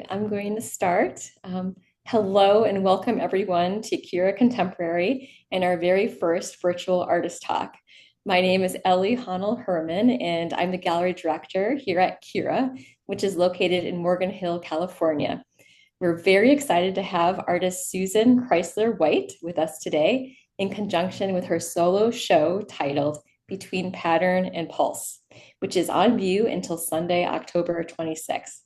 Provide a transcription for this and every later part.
I'm going to start. Hello and welcome everyone to Cura Contemporary and our very first virtual artist talk. My name is Ellie Honnell Herman, and I'm the gallery director here at Cura, which is located in Morgan Hill, California. We're very excited to have artist Susan Chrysler White with us today in conjunction with her solo show titled Between Pattern and Pulse, which is on view until Sunday, October 26th.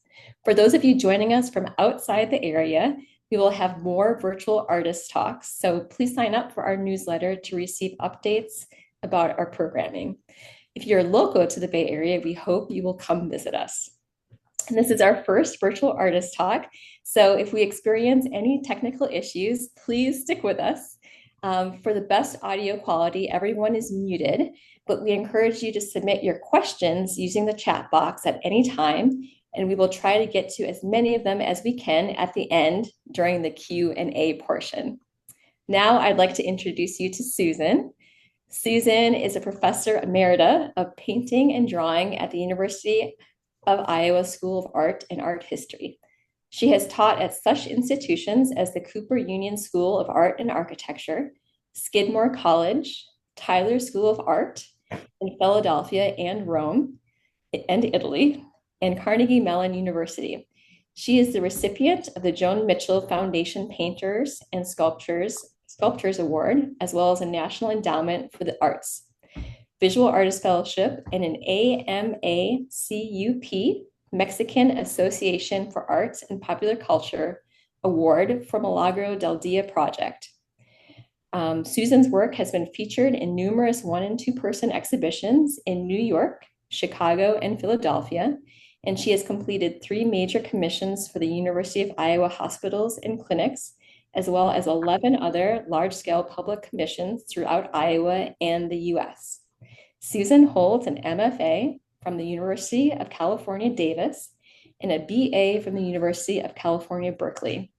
For those of you joining us from outside the area, we will have more virtual artist talks, so please sign up for our newsletter to receive updates about our programming. If you're local to the Bay Area, we hope you will come visit us. And this is our first virtual artist talk, so if we experience any technical issues, please stick with us. For the best audio quality, everyone is muted, but we encourage you to submit your questions using the chat box at any time, and we will try to get to as many of them as we can at the end during the Q&A portion. Now I'd like to introduce you to Susan. Susan is a professor emerita of painting and drawing at the University of Iowa School of Art and Art History. She has taught at such institutions as the Cooper Union School of Art and Architecture, Skidmore College, Tyler School of Art in Philadelphia and Rome and Italy, and Carnegie Mellon University. She is the recipient of the Joan Mitchell Foundation Painters and Sculptors Award, as well as a National Endowment for the Arts, Visual Artist Fellowship, and an AMACUP, Mexican Association for Arts and Popular Culture Award for Milagro del Dia project. Susan's work has been featured in numerous 1- and 2-person exhibitions in New York, Chicago, and Philadelphia, and she has completed 3 major commissions for the University of Iowa hospitals and clinics, as well as 11 other large-scale public commissions throughout Iowa and the US. Susan holds an MFA from the University of California, Davis, and a BA from the University of California, Berkeley.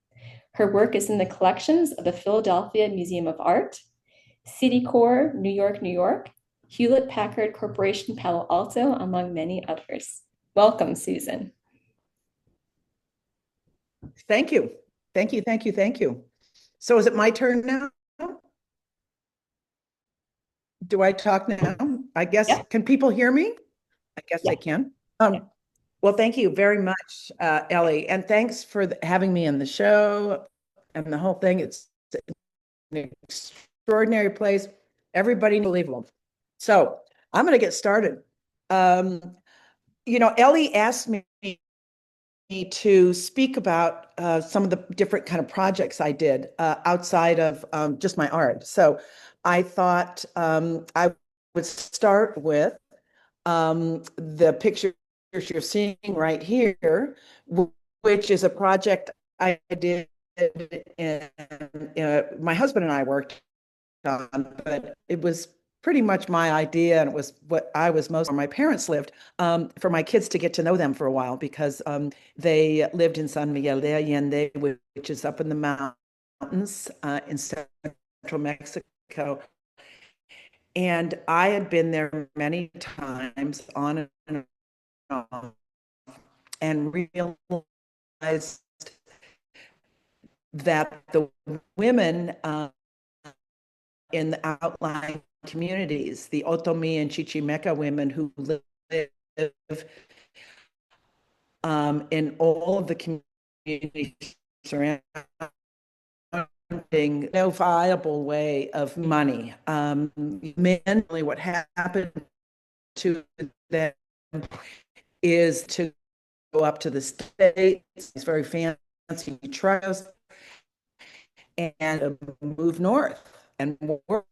Her work is in the collections of the Philadelphia Museum of Art, Citicorp, New York, New York, Hewlett-Packard Corporation, Palo Alto, among many others. Welcome, Susan. Thank you. Thank you, thank you, thank you. So is it my turn now? Do I talk now? I guess, Yeah. can people hear me? I guess Yeah. they can. Well, thank you very much, Ellie, and thanks for having me in the show and the whole thing. It's an extraordinary place. Everybody unbelievable. So I'm going to get started. Ellie asked me to speak about some of the different kind of projects I did outside of just my art. So I thought I would start with the pictures you're seeing right here, which is a project I did and my husband and I worked on, but it was pretty much my idea, and it was what I was most where my parents lived, for my kids to get to know them for a while, because they lived in San Miguel de Allende, which is up in the mountains in central Mexico. And I had been there many times on and off, and realized that the women in the outlying communities, the Otomi and Chichimeca women who live in all of the communities surrounding, no viable way of money. Men, what happened to them is to go up to the States, these very fancy trucks, and move north and work.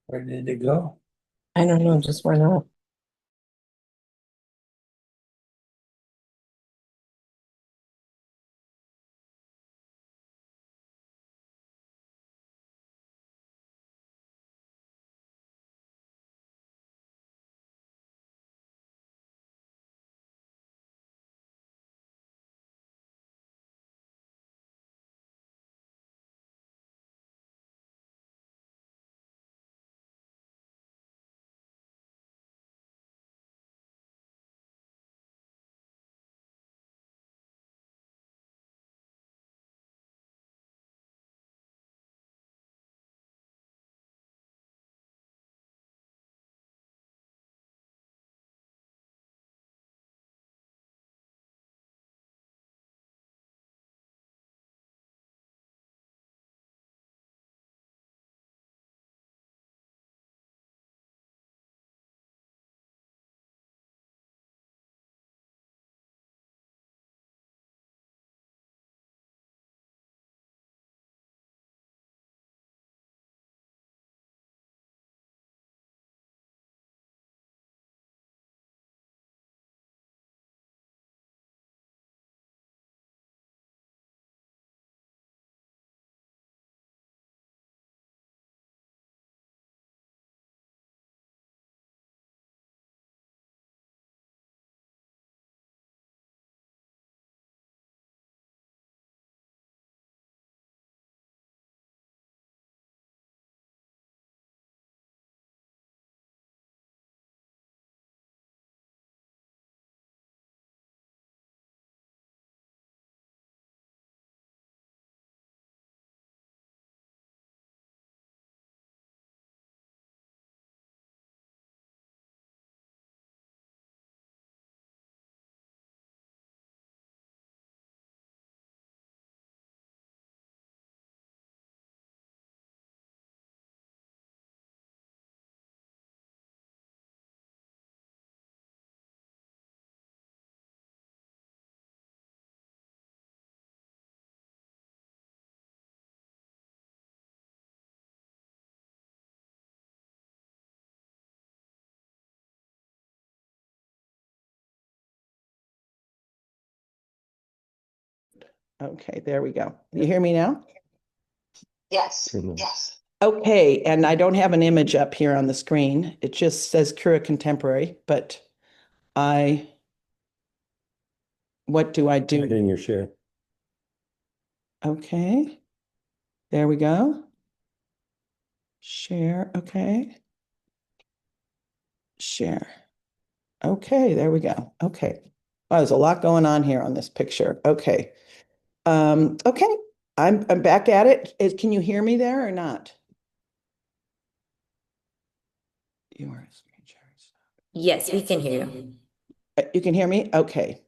Where did it go? I don't know, just went off. Okay, there we go. You hear me now? Yes, Mhm. yes. Okay, and I don't have an image up here on the screen. It just says Cura Contemporary, but I, what do I do? Getting your share. Okay, there we go. Share, okay. Share. Okay, there we go. Okay. Oh, there's a lot going on here on this picture. Okay. Okay. I'm back at it. Can you hear me there or not? You are screen sharing. Yes, we can hear you. You can hear me? Okay.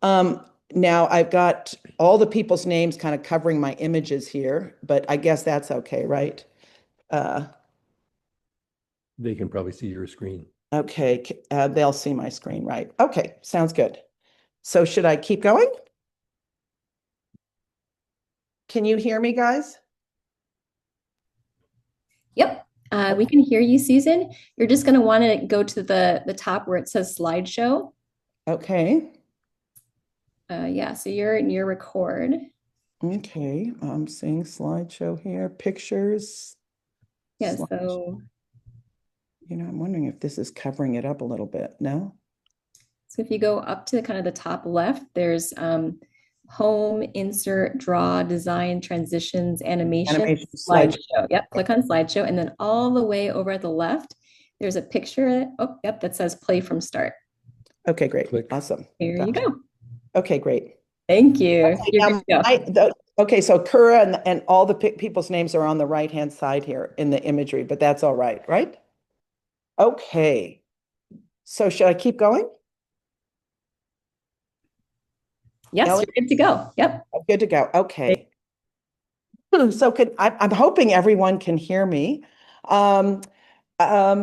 Now I've got all the people's names kind of covering my images here, but I guess that's okay, right? Uh, They can probably see your screen. okay, they'll see my screen, right? Okay, sounds good. So should I keep going? Can you hear me, guys? Yep. We can hear you, Susan. You're just going to want to go to the top where it says slideshow. Okay. Yeah, so you're in your record. Okay, I'm seeing slideshow here, pictures. Yeah, Slide. so I'm wondering if this is covering it up a little bit. No? so if you go up to kind of the top left, there's home, insert, draw, design, transitions, animation, Animation slideshow. slideshow. Yep, click on slideshow. And then all the way over at the left, there's a picture. Oh, yep, that says play from start. Okay, great. Click. Awesome. Here you Gotcha. go. Okay, great. Thank you. Okay, You're good to go. okay, so Cura and all the people's names are on the right-hand side here in the imagery, but that's all right, right? Okay. So should I keep going? Yes, Ellie, you're good to go. Yep. good to go. Okay. So I'm hoping everyone can hear me. Um,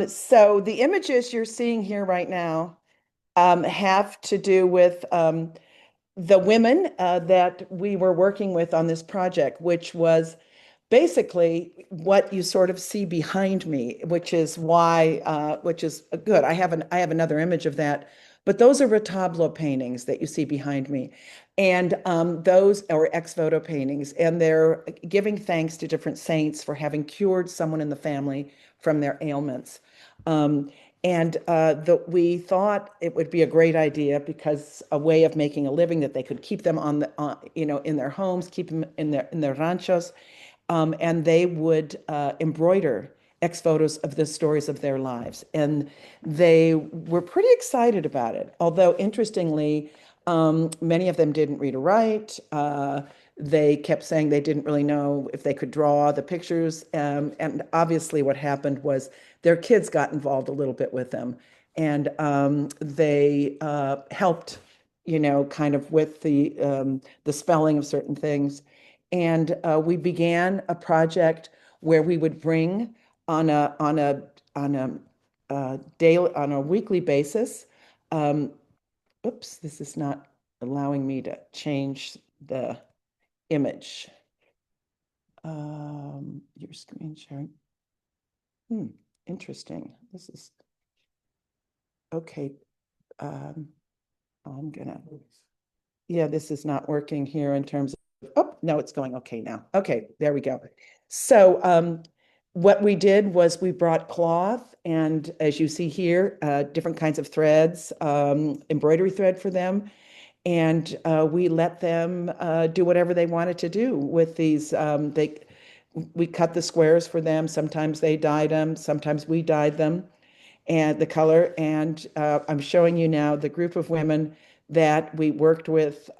so the images you're seeing here right now have to do with the women that we were working with on this project, which was basically what you sort of see behind me, which is which is good. I have another image of that, but those are retablo paintings that you see behind me, and those are ex voto paintings, and they're giving thanks to different saints for having cured someone in the family from their ailments. Um, we thought it would be a great idea because a way of making a living that they could keep them in their homes, keep them in their ranchos, and they would embroider ex photos of the stories of their lives. And they were pretty excited about it. Although, interestingly, many of them didn't read or write. They kept saying they didn't really know if they could draw the pictures. And obviously, what happened was their kids got involved a little bit with them. And they helped, kind of with the spelling of certain things. And we began a project where we would bring on a daily on a weekly basis. Um, oops, this is not allowing me to change the image. Your screen sharing. Interesting. This is okay. Um, I'm gonna. Yeah, this is not working here in terms of, oh, no, it's going okay now. Okay, there we go. So what we did was we brought cloth and as you see here, different kinds of threads, embroidery thread for them. And we let them do whatever they wanted to do with these. We cut the squares for them. Sometimes they dyed them, sometimes we dyed them and the color. And I'm showing you now the group of women that we worked with.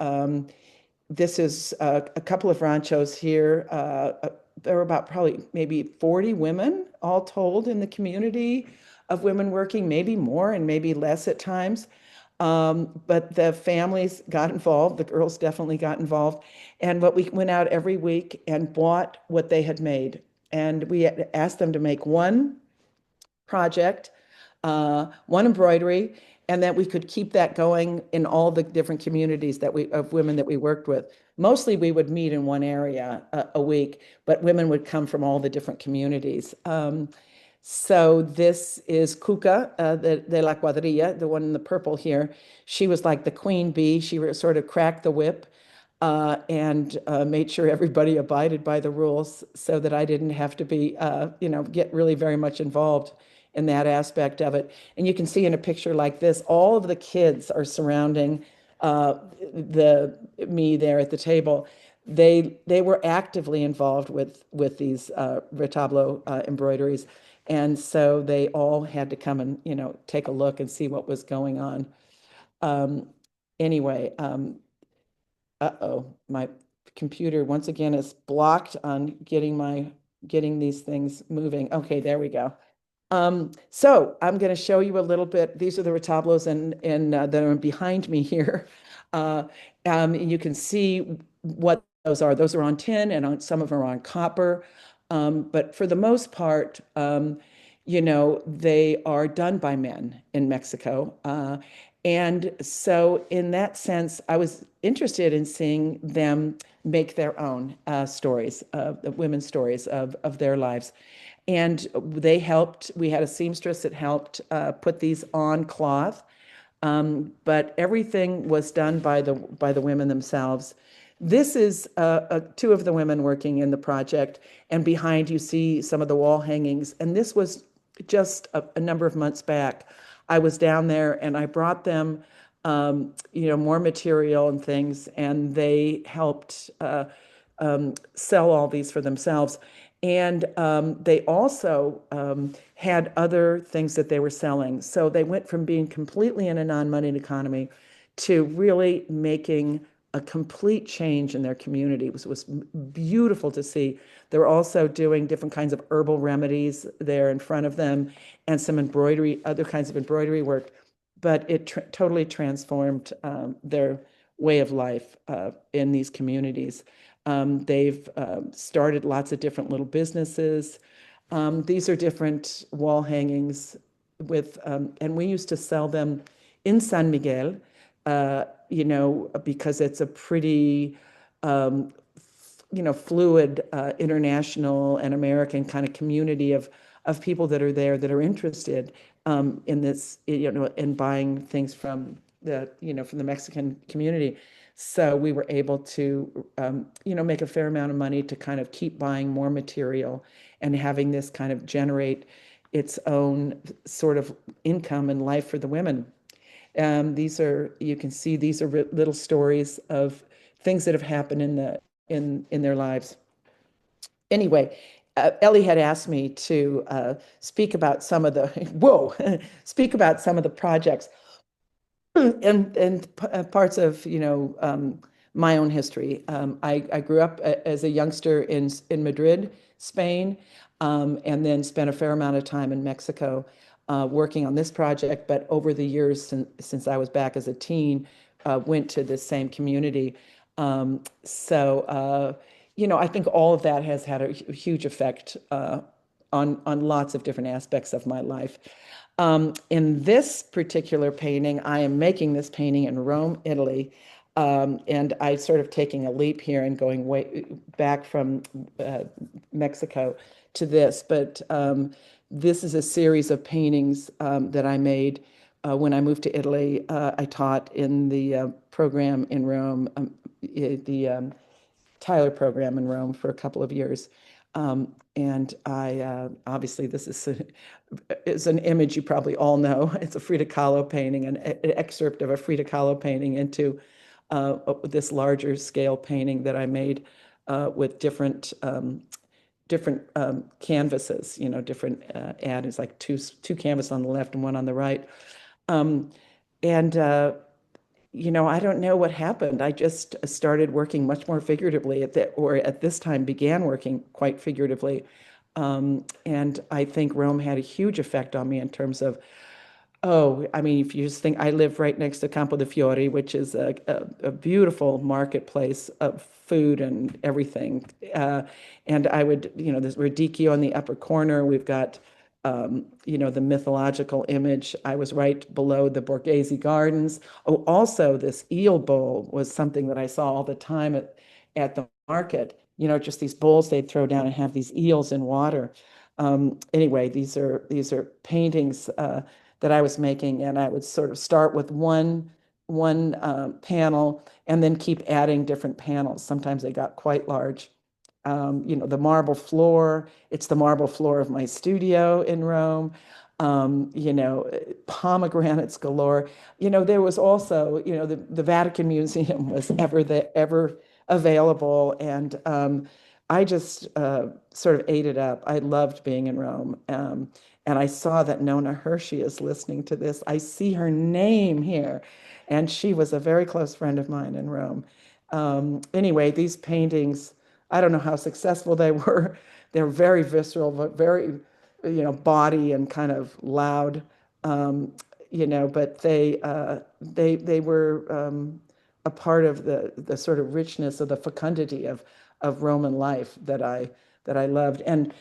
This is a couple of ranchos here. There were about probably maybe 40 women all told in the community of women working, maybe more and maybe less at times. But the families got involved, the girls definitely got involved. And what we went out every week and bought what they had made. And we asked them to make one project, one embroidery, and that we could keep that going in all the different communities of women that we worked with. Mostly we would meet in one area a week, but women would come from all the different communities. So this is Cuca de la Cuadrilla, the one in the purple here. She was like the queen bee. She sort of cracked the whip. and made sure everybody abided by the rules so that I didn't have to be, get really very much involved in that aspect of it. And you can see in a picture like this, all of the kids are surrounding me there at the table. They were actively involved with these retablo embroideries, and so they all had to come and take a look and see what was going on. Um, anyway, uh-oh, my computer once again is blocked on getting these things moving. Okay, there we go. So I'm going to show you a little bit. These are the retablos and that are behind me here. And you can see what those are. Those are on tin and some of them are on copper. But for the most part, they are done by men in Mexico. And so in that sense, I was interested in seeing them make their own stories, women's stories of their lives. And we had a seamstress that helped put these on cloth. But everything was done by the women themselves. This is two of the women working in the project, and behind you see some of the wall hangings. And this was just a number of months back. I was down there and I brought them, more material and things, and they helped sell all these for themselves. And they also had other things that they were selling. So they went from being completely in a non-money economy to really making a complete change in their community. It was beautiful to see. They're also doing different kinds of herbal remedies there in front of them and some embroidery, other kinds of embroidery work. But it totally transformed their way of life in these communities. They've started lots of different little businesses. These are different wall hangings and we used to sell them in San Miguel, because it's a pretty, fluid international and American kind of community of people that are there that are interested in this, in buying things from the Mexican community. So we were able to, make a fair amount of money to kind of keep buying more material and having this kind of generate its own sort of income and life for the women. You can see these are little stories of things that have happened in their lives. Anyway, Ellie had asked me to speak about some of the, whoa, speak about some of the projects and parts of my own history. I grew up as a youngster in Madrid, Spain, and then spent a fair amount of time in Mexico working on this project. But over the years since I was back as a teen, went to this same community. I think all of that has had a huge effect on lots of different aspects of my life. In this particular painting, I am making this painting in Rome, Italy. And I sort of taking a leap here and going way back from Mexico to this. But this is a series of paintings that I made when I moved to Italy. I taught in the program in Rome, the Tyler program in Rome for a couple of years. And I obviously this is an image you probably all know. It's a Frida Kahlo painting, an excerpt of a Frida Kahlo painting into this larger scale painting that I made with different canvases, different ads, like two canvases on the left and one on the right. And I don't know what happened. I just started working much more figuratively at this time began working quite figuratively. And I think Rome had a huge effect on me in terms of, oh, I mean, if you just think, I live right next to Campo de Fiori, which is a beautiful marketplace of food and everything. And I would, there's Radicchio in the upper corner. We've got, the mythological image. I was right below the Borghese Gardens. Oh, also this eel bowl was something that I saw all the time at the market. Just these bowls they'd throw down and have these eels in water. Anyway, these are paintings that I was making, and I would sort of start with one panel and then keep adding different panels. Sometimes they got quite large. The marble floor, it's the marble floor of my studio in Rome. Pomegranates galore. There was also, the Vatican Museum was ever available. And I just sort of ate it up. I loved being in Rome. And I saw that Nona Hershey is listening to this. I see her name here. And she was a very close friend of mine in Rome. Anyway, these paintings, I don't know how successful they were. They're very visceral, but very, body and kind of loud. But they were a part of the sort of richness of the fecundity of Roman life that I loved. And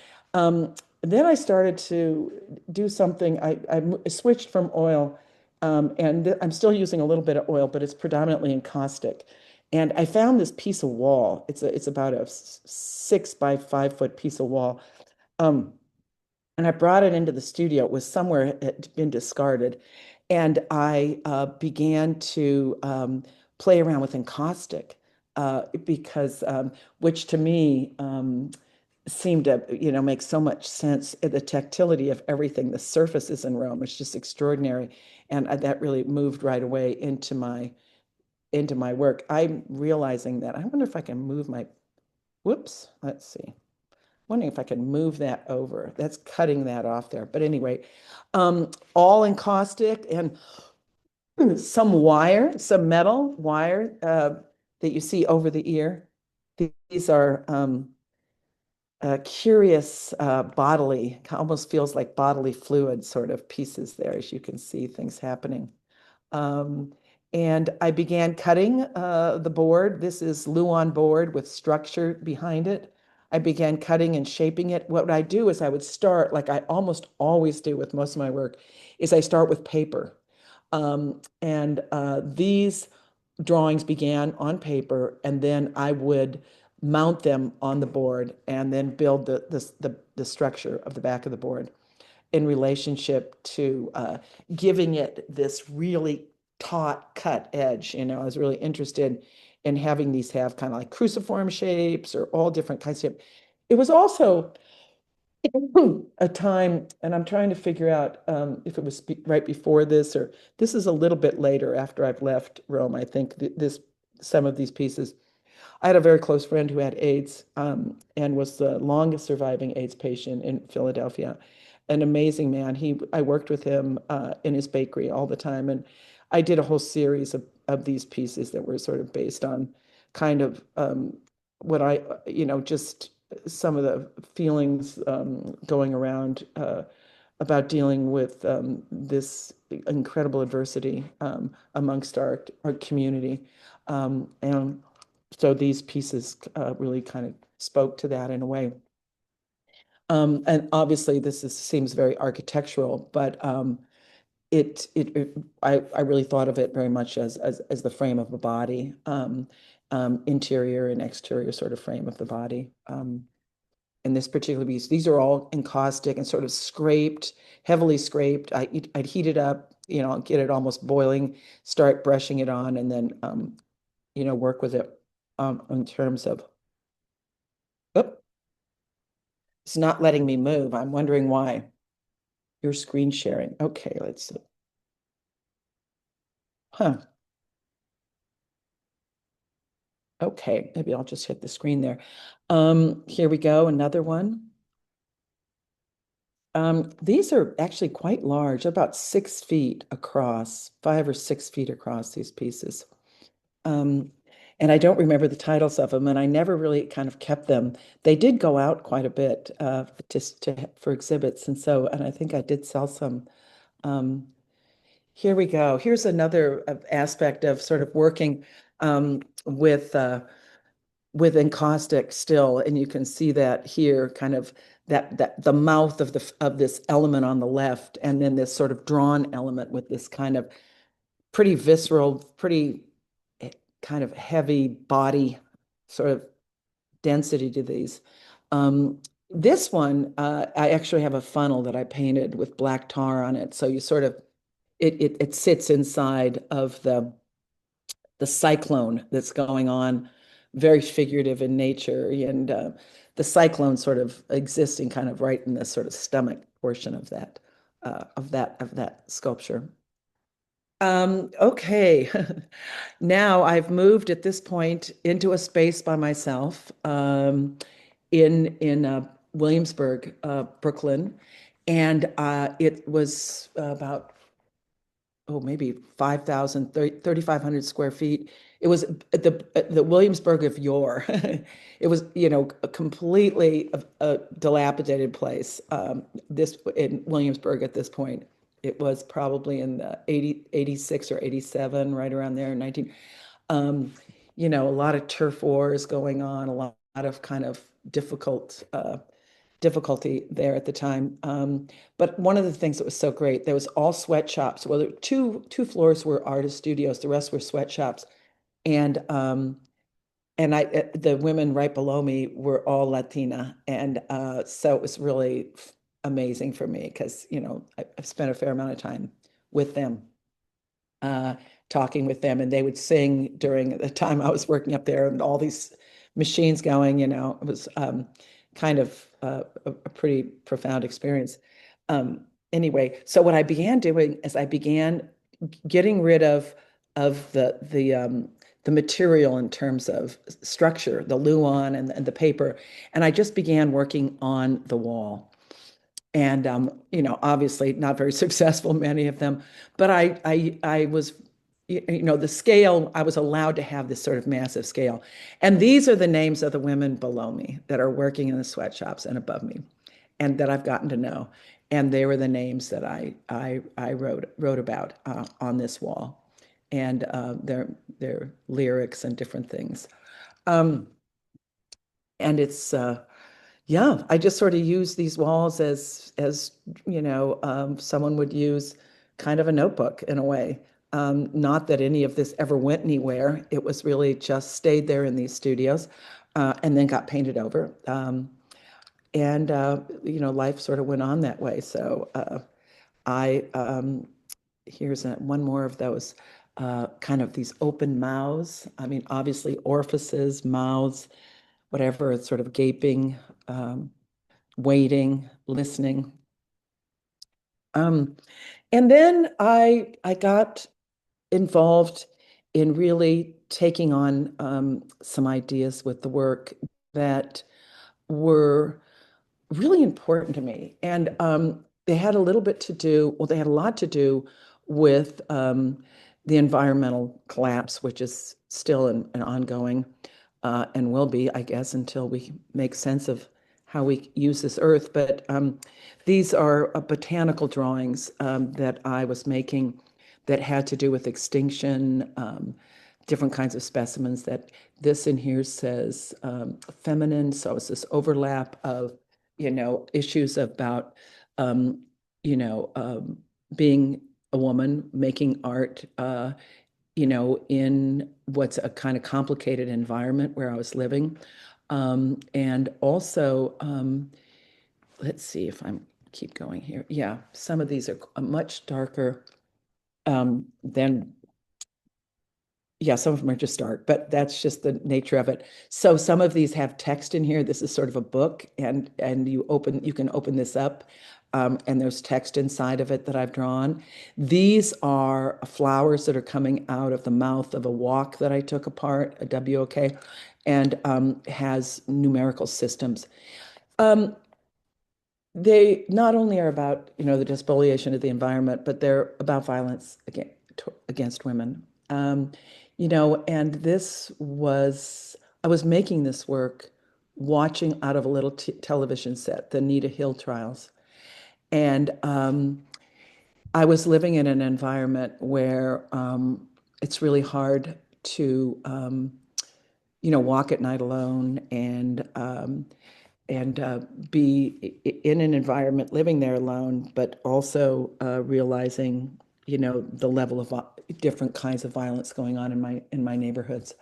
then I started to do something. I switched from oil, and I'm still using a little bit of oil, but it's predominantly encaustic. And I found this piece of wall. It's about a 6 by 5 foot piece of wall. Um, and I brought it into the studio. It was somewhere it had been discarded. And I began to play around with encaustic because, which to me seemed to, make so much sense. The tactility of everything, the surfaces in Rome is just extraordinary. And that really moved right away into my work. I'm realizing that I wonder if I can move my, whoops, let's see. Wondering if I can move that over. That's cutting that off there. But anyway, all encaustic and some wire, some metal wire that you see over the ear. These are curious bodily, almost feels like bodily fluid sort of pieces there, as you can see things happening. Um, and I began cutting the board. This is Luan board with structure behind it. I began cutting and shaping it. What I do is I would start, like I almost always do with most of my work, is I start with paper. And these drawings began on paper, and then I would mount them on the board and then build the structure of the back of the board in relationship to giving it this really taut cut edge. I was really interested in having these have kind of like cruciform shapes or all different kinds of. It was also a time, and I'm trying to figure out if it was right before this or this is a little bit later after I've left Rome. I think some of these pieces. I had a very close friend who had AIDS and was the longest surviving AIDS patient in Philadelphia. An amazing man. I worked with him in his bakery all the time, and I did a whole series of these pieces that were sort of based on kind of what just some of the feelings going around about dealing with this incredible adversity amongst our community. And so these pieces really kind of spoke to that in a way. And obviously seems very architectural, but I really thought of it very much as the frame of a body, interior and exterior sort of frame of the body. In this particular piece, these are all encaustic and sort of scraped, heavily scraped. I'd heat it up, get it almost boiling, start brushing it on, and then work with it in terms of. Oop, it's not letting me move. I'm wondering why. Your screen sharing. Okay, let's see. Huh. Okay, maybe I'll just hit the screen there. Here we go, another one. These are actually quite large, about 6 feet across, 5 or 6 feet across these pieces. And I don't remember the titles of them, and I never really kind of kept them. They did go out quite a bit for exhibits, and I think I did sell some. Here we go. Here's another aspect of sort of working with encaustic still, and you can see that here, kind of that the mouth of this element on the left, and then this sort of drawn element with this kind of pretty visceral, pretty kind of heavy body sort of density to these. This one, I actually have a funnel that I painted with black tar on it. So you sort of, it sits inside of the cyclone that's going on, very figurative in nature, and the cyclone sort of existing kind of right in the sort of stomach portion of that sculpture. Okay. Now I've moved at this point into a space by myself in Williamsburg, Brooklyn, and it was about maybe 5,000, 3,500 square feet. It was the Williamsburg of yore. It was, a completely a dilapidated place. This in Williamsburg at this point. It was probably in the 86 or 87, right around there, 19. A lot of turf wars going on, a lot of kind of difficulty there at the time. But one of the things that was so great, there was all sweatshops. Well, there were two floors were artist studios, the rest were sweatshops. And the women right below me were all Latina. And so it was really amazing for me because, I've spent a fair amount of time with them, talking with them, and they would sing during the time I was working up there and all these machines going, it was kind of a pretty profound experience. Anyway, so what I began doing is I began getting rid of the material in terms of structure, the luan and the paper, and I just began working on the wall. And obviously not very successful, many of them, but I was, the scale, I was allowed to have this sort of massive scale. And these are the names of the women below me that are working in the sweatshops and above me, and that I've gotten to know. And they were the names that I wrote about on this wall, and their lyrics and different things. And it's yeah, I just sort of use these walls as someone would use kind of a notebook in a way. Not that any of this ever went anywhere. It was really just stayed there in these studios, and then got painted over. And life sort of went on that way. So I here's one more of those kind of these open mouths. I mean, obviously orifices, mouths, whatever, it's sort of gaping, waiting, listening. And then I got involved in really taking on some ideas with the work that were really important to me. And they had a little bit to do, well, they had a lot to do with the environmental collapse, which is still an ongoing and will be, I guess, until we make sense of how we use this earth. But these are botanical drawings that I was making that had to do with extinction, different kinds of specimens. That this in here says feminine, so it's this overlap of issues about being a woman making art in what's a kind of complicated environment where I was living. And also, let's see if I'm keep going here. Yeah, some of these are much darker than, yeah, some of them are just dark, but that's just the nature of it. So some of these have text in here. This is sort of a book, and you can open this up, and there's text inside of it that I've drawn. These are flowers that are coming out of the mouth of a wok that I took apart, a WOK, and has numerical systems. They not only are about, the despoliation of the environment, but they're about violence against women. And I was making this work watching out of a little television set, the Anita Hill trials. And I was living in an environment where it's really hard to, walk at night alone and be in an environment living there alone, but also realizing, the level of different kinds of violence going on in my neighborhoods.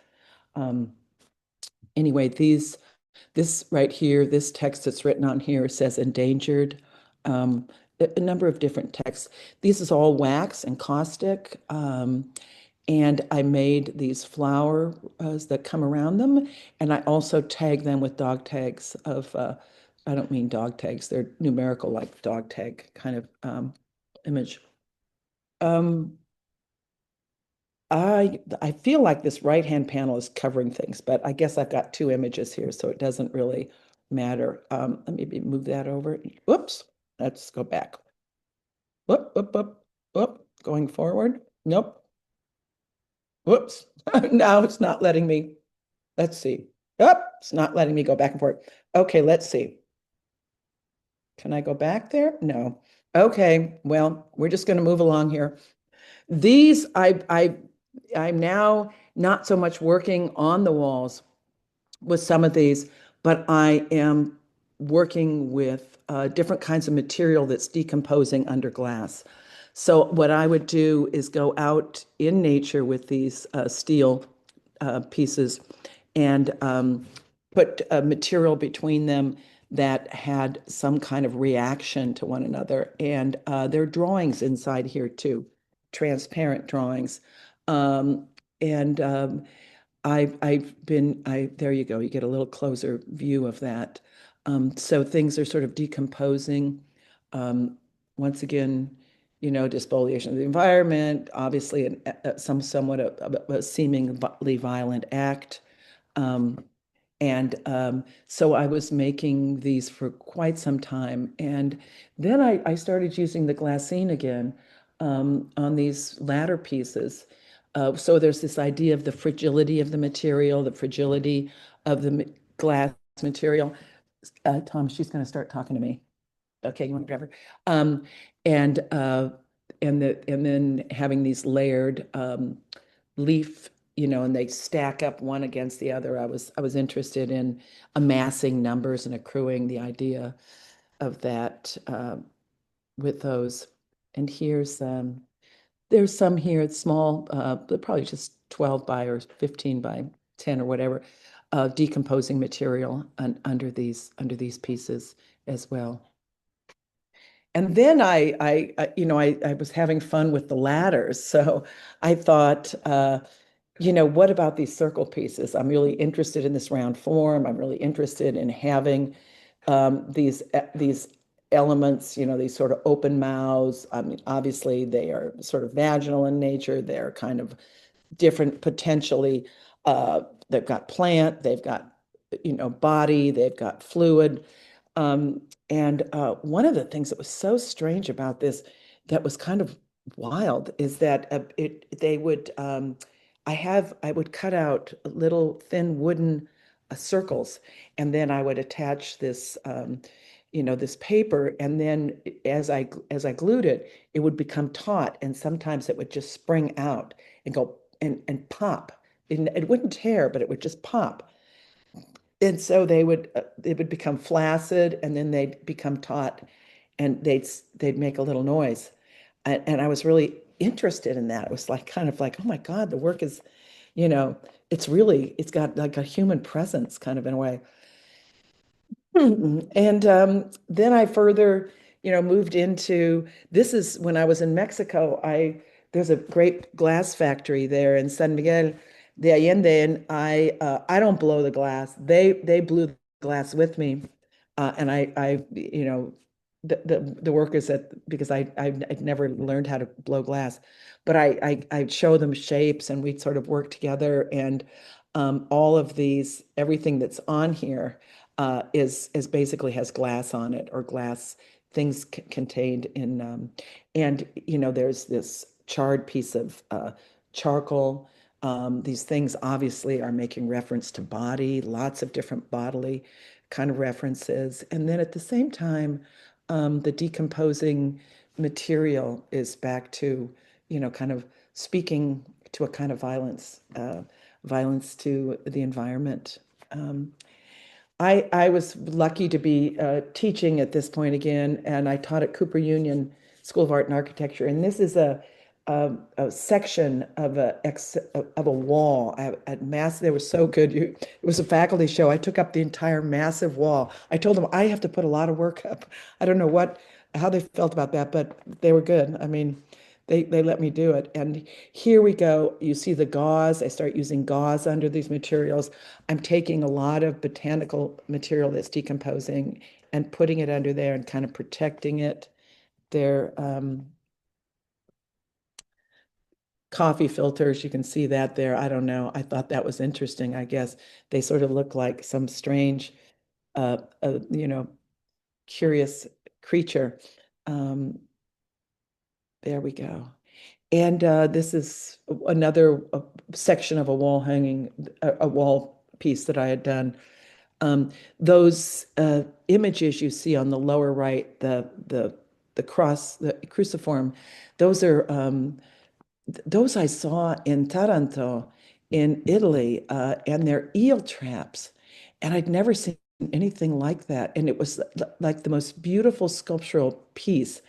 Anyway, this right here, this text that's written on here says endangered. A number of different texts. This is all wax and caustic, And I made these flowers that come around them. And I also tag them with dog tags of, I don't mean dog tags, they're numerical, like dog tag kind of image. Um, I feel like this right-hand panel is covering things, but I guess I've got two images here, so it doesn't really matter. Let me move that over. Whoops, let's go back. Whoop, whoop, whoop, whoop, going forward. Nope. Whoops. Now it's not letting me. Let's see. Oh, it's not letting me go back and forth. Okay, let's see. Can I go back there? No. Okay, well, we're just going to move along here. These, I'm now not so much working on the walls with some of these, but I am working with different kinds of material that's decomposing under glass. So what I would do is go out in nature with these steel pieces and put material between them that had some kind of reaction to one another. And there are drawings inside here too, transparent drawings. Um, and there you go, you get a little closer view of that. So things are sort of decomposing. Um, Once again, despoliation of the environment, obviously somewhat a seemingly violent act. Um, and so I was making these for quite some time. And then I started using the glassine again on these ladder pieces. So there's this idea of the fragility of the material, the fragility of the glass material. Tom, she's going to start talking to me. Okay, you want to grab her? Um, and and then having these layered leaf, and they stack up one against the other. I was interested in amassing numbers and accruing the idea of that with those. And there's some here, it's small, but probably just 12 by or 15 by 10 or whatever, decomposing material under these pieces as well. And then I was having fun with the ladders. So I thought, what about these circle pieces? I'm really interested in this round form. I'm really interested in having these elements, these sort of open mouths. I mean, obviously they are sort of vaginal in nature. They're kind of different potentially. They've got plant, they've got, body, they've got fluid. And one of the things that was so strange about this that was kind of wild is that they would I would cut out little thin wooden circles, and then I would attach this this paper, and then as I glued it, it would become taut, and sometimes it would just spring out and go and pop. It wouldn't tear, but it would just pop. And so it would become flaccid, and then they'd become taut, and they'd make a little noise. And I was really interested in that. It was like kind of like, oh my God, the work is, you know, it's got like a human presence kind of in a way. And then I further, moved into this is when I was in Mexico. There's a great glass factory there in San Miguel de Allende, and I don't blow the glass. They blew the glass with me, and the workers because I'd never learned how to blow glass, but I'd show them shapes, and we'd sort of work together, and all of these everything that's on here is basically has glass on it or glass things contained in and there's this charred piece of charcoal. These things obviously are making reference to body, lots of different bodily kind of references. And then at the same time, the decomposing material is back to, kind of speaking to a kind of violence to the environment. I was lucky to be teaching at this point again, and I taught at Cooper Union School of Art and Architecture. And this is a section of a wall at Mass. They were so good. It was a faculty show. I took up the entire massive wall. I told them I have to put a lot of work up. I don't know how they felt about that, but they were good. I mean, they let me do it. And here we go. You see the gauze. I start using gauze under these materials. I'm taking a lot of botanical material that's decomposing and putting it under there and kind of protecting it. They're coffee filters. You can see that there. I don't know. I thought that was interesting. I guess they sort of look like some strange, you know, curious creature. Um, there we go. And this is another section of a wall hanging, a wall piece that I had done. Those images you see on the lower right, the cross, the cruciform, those are those I saw in Taranto in Italy, and they're eel traps. And I'd never seen anything like that. And it was like the most beautiful sculptural piece.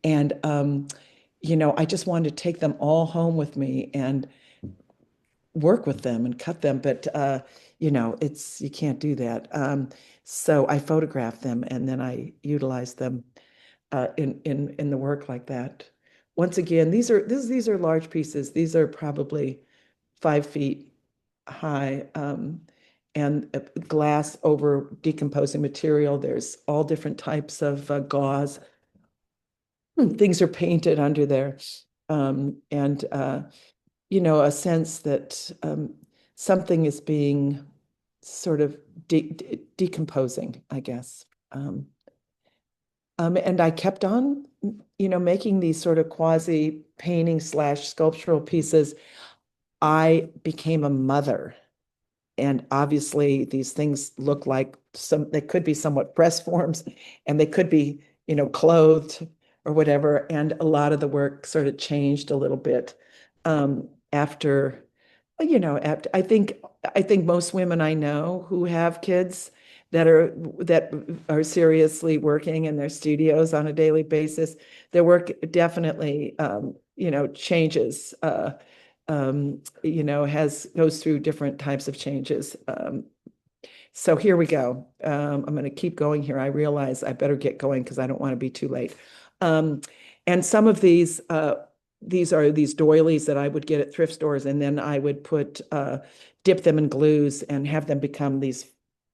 And I just wanted to take them all home with me and work with them and cut them. But it's you can't do that. So I photographed them and then I utilized them in the work like that. Once again, these are large pieces. These are probably 5 feet high, and glass over decomposing material. There's all different types of gauze. Things are painted under there, and a sense that something is being sort of decomposing, I guess. And I kept on, making these sort of quasi painting slash sculptural pieces. I became a mother. And obviously, these things look like they could be somewhat breast forms and they could be, clothed or whatever. And a lot of the work sort of changed a little bit after, I think most women I know who have kids that are seriously working in their studios on a daily basis, their work definitely, changes. Goes through different types of changes. So here we go. I'm going to keep going here. I realize I better get going because I don't want to be too late. And some of these are these doilies that I would get at thrift stores, and then I would dip them in glues and have them become these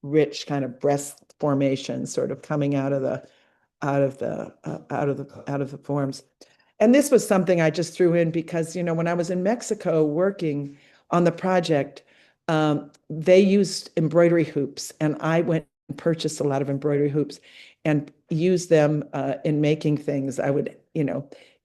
rich kind of breast formations, sort of coming out of the forms. And this was something I just threw in because, when I was in Mexico working on the project, they used embroidery hoops, and I went and purchased a lot of embroidery hoops and used them in making things. And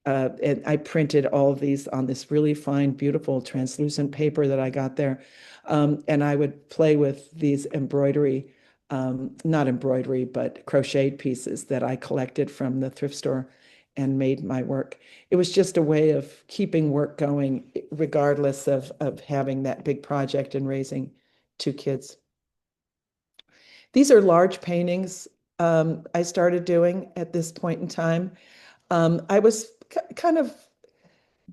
I printed all of these on this really fine, beautiful, translucent paper that I got there. And I would play with these not embroidery, but crocheted pieces that I collected from the thrift store and made my work. It was just a way of keeping work going, regardless of having that big project and raising 2 kids. These are large paintings I started doing at this point in time. I was kind of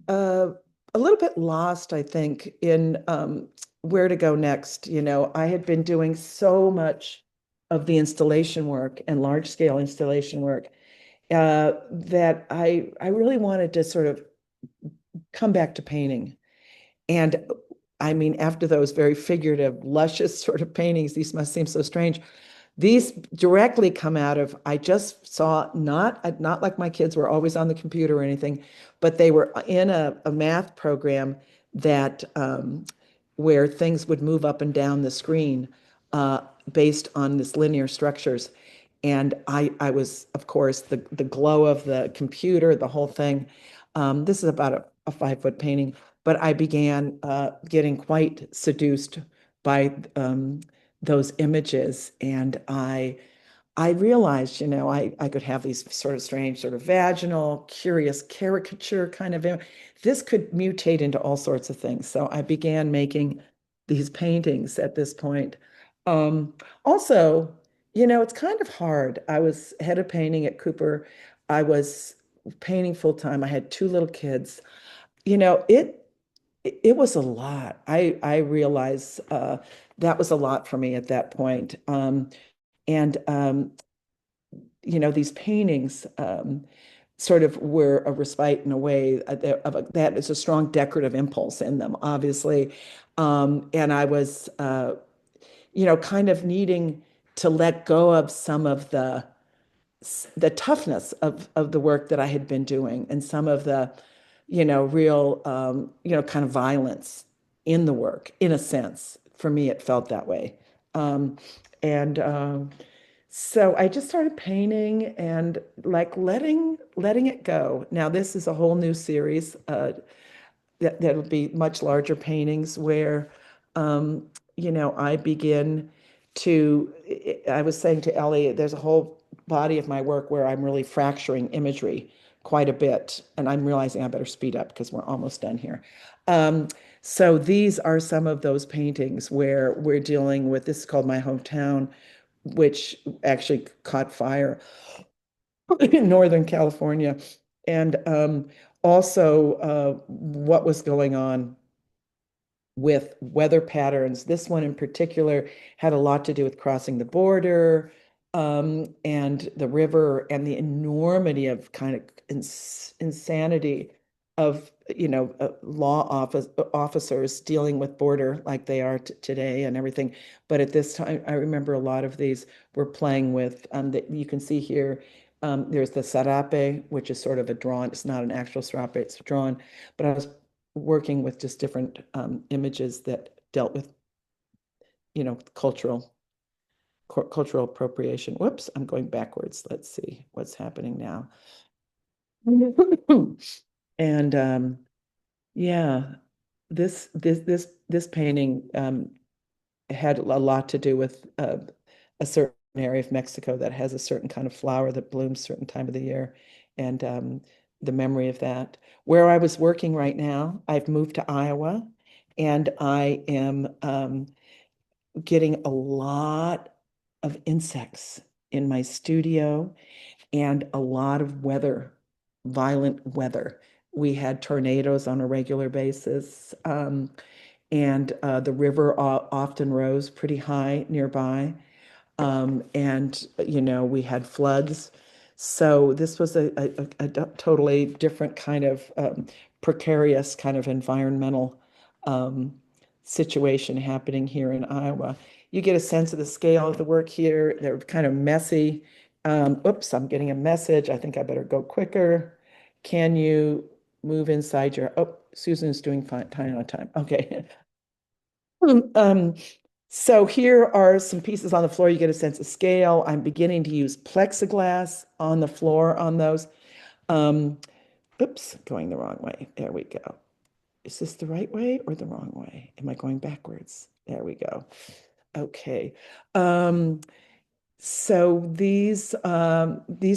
a little bit lost, I think, in where to go next. I had been doing so much of the installation work and large scale installation work that I really wanted to sort of come back to painting. And I mean, after those very figurative, luscious sort of paintings, these must seem so strange. These directly come out of, I just saw, not like my kids were always on the computer or anything, but they were in a math program that where things would move up and down the screen based on this linear structures. And I was, of course, the glow of the computer, the whole thing. This is about a 5-foot painting, but I began getting quite seduced by those images. And I realized, I could have these sort of strange, sort of vaginal, curious caricature kind of, this could mutate into all sorts of things. So I began making these paintings at this point. Also, it's kind of hard. I was head of painting at Cooper. I was painting full time. I had 2 little kids. It was a lot. I realized that was a lot for me at that point. And these paintings, sort of were a respite in a way that is a strong decorative impulse in them, obviously. And I was, kind of needing to let go of some of the toughness of the work that I had been doing and some of the, real, kind of violence in the work, in a sense. For me, it felt that way. Um, and so I just started painting and like letting it go. Now this is a whole new series that'll be much larger paintings where I begin to I was saying to Ellie, there's a whole body of my work where I'm really fracturing imagery quite a bit, and I'm realizing I better speed up because we're almost done here. Um, so these are some of those paintings where we're dealing with this is called My Hometown, which actually caught fire in Northern California. And also what was going on with weather patterns. This one in particular had a lot to do with crossing the border and the river and the enormity of kind of insanity of officers dealing with border like they are today and everything. But at this time, I remember a lot of these were playing with that you can see here. There's the sarape, which is sort of a drawn. It's not an actual sarape; it's drawn. But I was working with just different images that dealt with, cultural appropriation. Whoops, I'm going backwards. Let's see what's happening now. And yeah, this painting had a lot to do with a certain area of Mexico that has a certain kind of flower that blooms certain time of the year, and the memory of that. Where I was working right now, I've moved to Iowa, and I am getting a lot of insects in my studio and a lot of violent weather. We had tornadoes on a regular basis, and the river often rose pretty high nearby. And we had floods. So this was a totally different kind of precarious kind of environmental um, situation happening here in Iowa. You get a sense of the scale of the work here. They're kind of messy. Oops, I'm getting a message. I think I better go quicker. Can you move inside oh, Susan's doing fine, time on time. Okay. Um, so here are some pieces on the floor. You get a sense of scale. I'm beginning to use plexiglass on the floor on those. Um, Oops, going the wrong way. There we go. Is this the right way or the wrong way? Am I going backwards? There we go. Okay. So these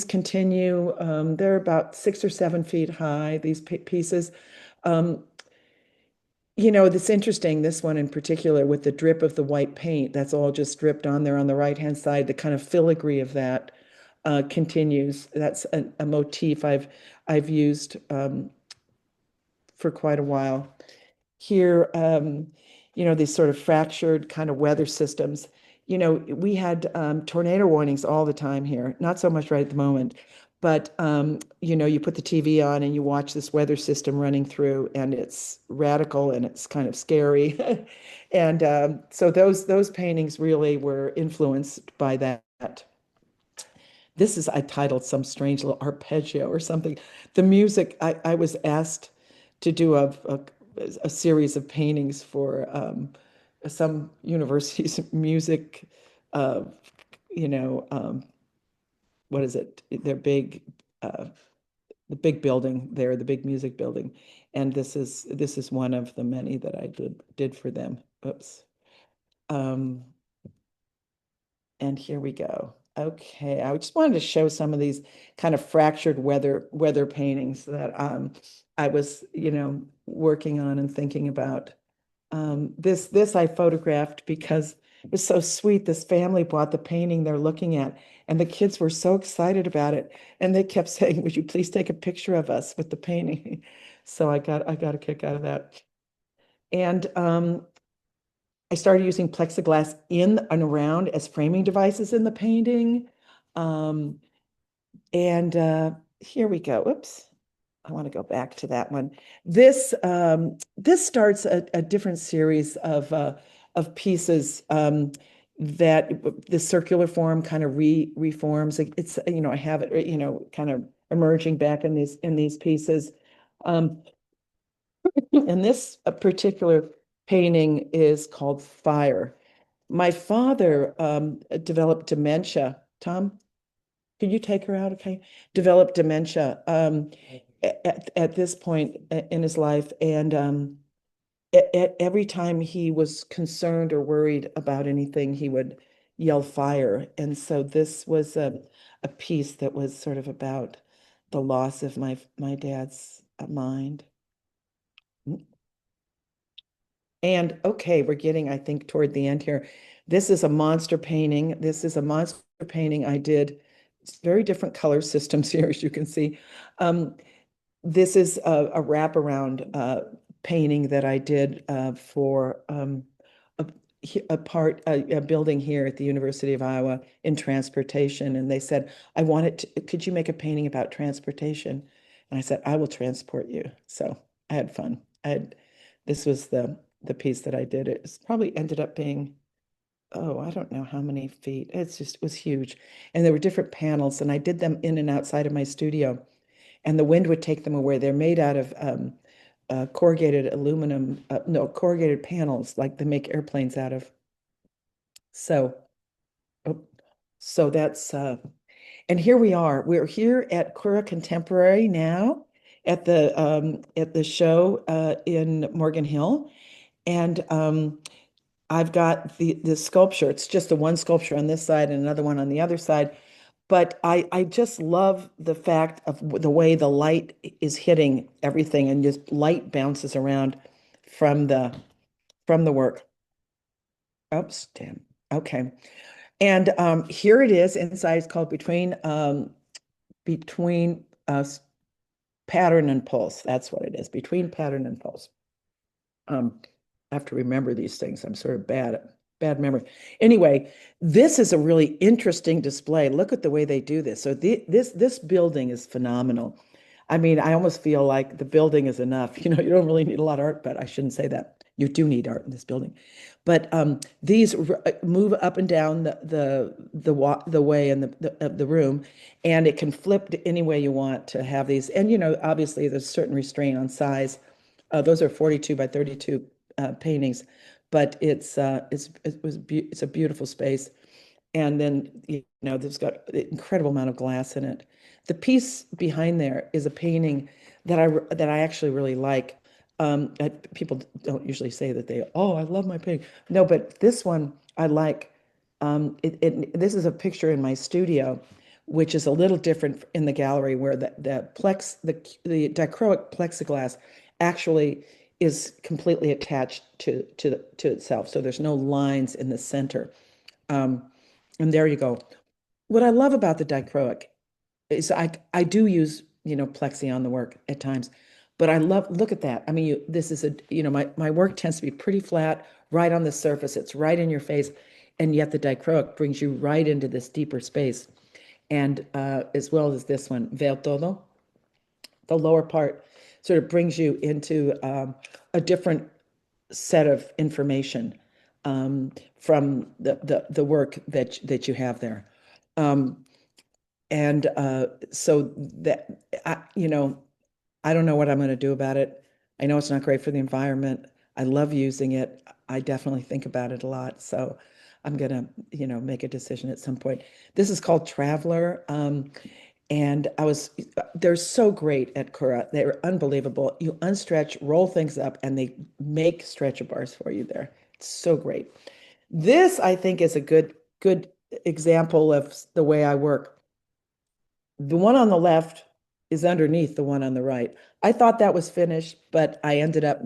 continue. They're about 6 or 7 feet high, these pieces. Um, it's interesting, this one in particular, with the drip of the white paint, that's all just dripped on there on the right-hand side. The kind of filigree of that continues. That's a motif I've used for quite a while. Here, these sort of fractured kind of weather systems. We had tornado warnings all the time here, not so much right at the moment, but you put the TV on and you watch this weather system running through, and it's radical and it's kind of scary. And so those paintings really were influenced by that. This is, I titled some strange little arpeggio or something. The music, I was asked to do a series of paintings for some university's music, uh, you know, um, what is it? Their big, the big building there, the big music building. And this is one of the many that I did for them. Oops. Um, And here we go. Okay, I just wanted to show some of these kind of fractured weather paintings that I was, working on and thinking about. This I photographed because it was so sweet. This family bought the painting they're looking at, and the kids were so excited about it, and they kept saying, "Would you please take a picture of us with the painting?" So I got a kick out of that. And I started using plexiglass in and around as framing devices in the painting. And here we go. Oops. I want to go back to that one. This starts a different series of pieces that the circular form kind of reforms. It's I have it kind of emerging back in these pieces. Um, and this particular painting is called Fire. My father developed dementia. Tom, could you take her out? Okay. Developed dementia at this point in his life. And every time he was concerned or worried about anything, he would yell fire. And so this was a piece that was sort of about the loss of my dad's mind. And okay, we're getting, I think, toward the end here. This is a monster painting. This is a monster painting I did. It's very different color systems here, as you can see. This is a wraparound painting that I did for a, a building here at the University of Iowa in transportation. And they said, could you make a painting about transportation? And I said, I will transport you. So I had fun. This was the piece that I did. It probably ended up being, oh, I don't know how many feet. It was huge. And there were different panels, and I did them in and outside of my studio, and the wind would take them away. They're made out of corrugated aluminum, no, corrugated panels like they make airplanes out of. So, oh, so that's, and here we are. We're here at Cura Contemporary now at the show in Morgan Hill. And I've got the sculpture. It's just the one sculpture on this side and another one on the other side. But I just love the fact of the way the light is hitting everything, and just light bounces around from the work. Oops, damn. Okay. And here it is inside. It's called between pattern and pulse. That's what it is, between pattern and pulse. I have to remember these things. I'm sort of bad memory. Anyway, this is a really interesting display. Look at the way they do this. So this building is phenomenal. I mean, I almost feel like the building is enough. You don't really need a lot of art, but I shouldn't say that. You do need art in this building. But these move up and down the way in the room, and it can flip any way you want to have these. And obviously there's a certain restraint on size. Those are 42 by 32 paintings, but it's a beautiful space. And then there's got an incredible amount of glass in it. The piece behind there is a painting that I actually really like. People don't usually say that I love my painting. No, but this one I like. This is a picture in my studio, which is a little different in the gallery, where the dichroic plexiglass actually is completely attached to itself. So there's no lines in the center. And there you go. What I love about the dichroic is I do use, plexi on the work at times, but look at that. I mean, this is my work tends to be pretty flat, right on the surface. It's right in your face. And yet the dichroic brings you right into this deeper space. And as well as this one, Veo Todo, the lower part sort of brings you into a different set of information from the work that you have there. And so that, I don't know what I'm going to do about it. I know it's not great for the environment. I love using it. I definitely think about it a lot. So I'm going to, make a decision at some point. This is called Traveler. And they're so great at Cura. They're unbelievable. You unstretch, roll things up, and they make stretcher bars for you there. It's so great. This, I think, is a good example of the way I work. The one on the left is underneath the one on the right. I thought that was finished, but I ended up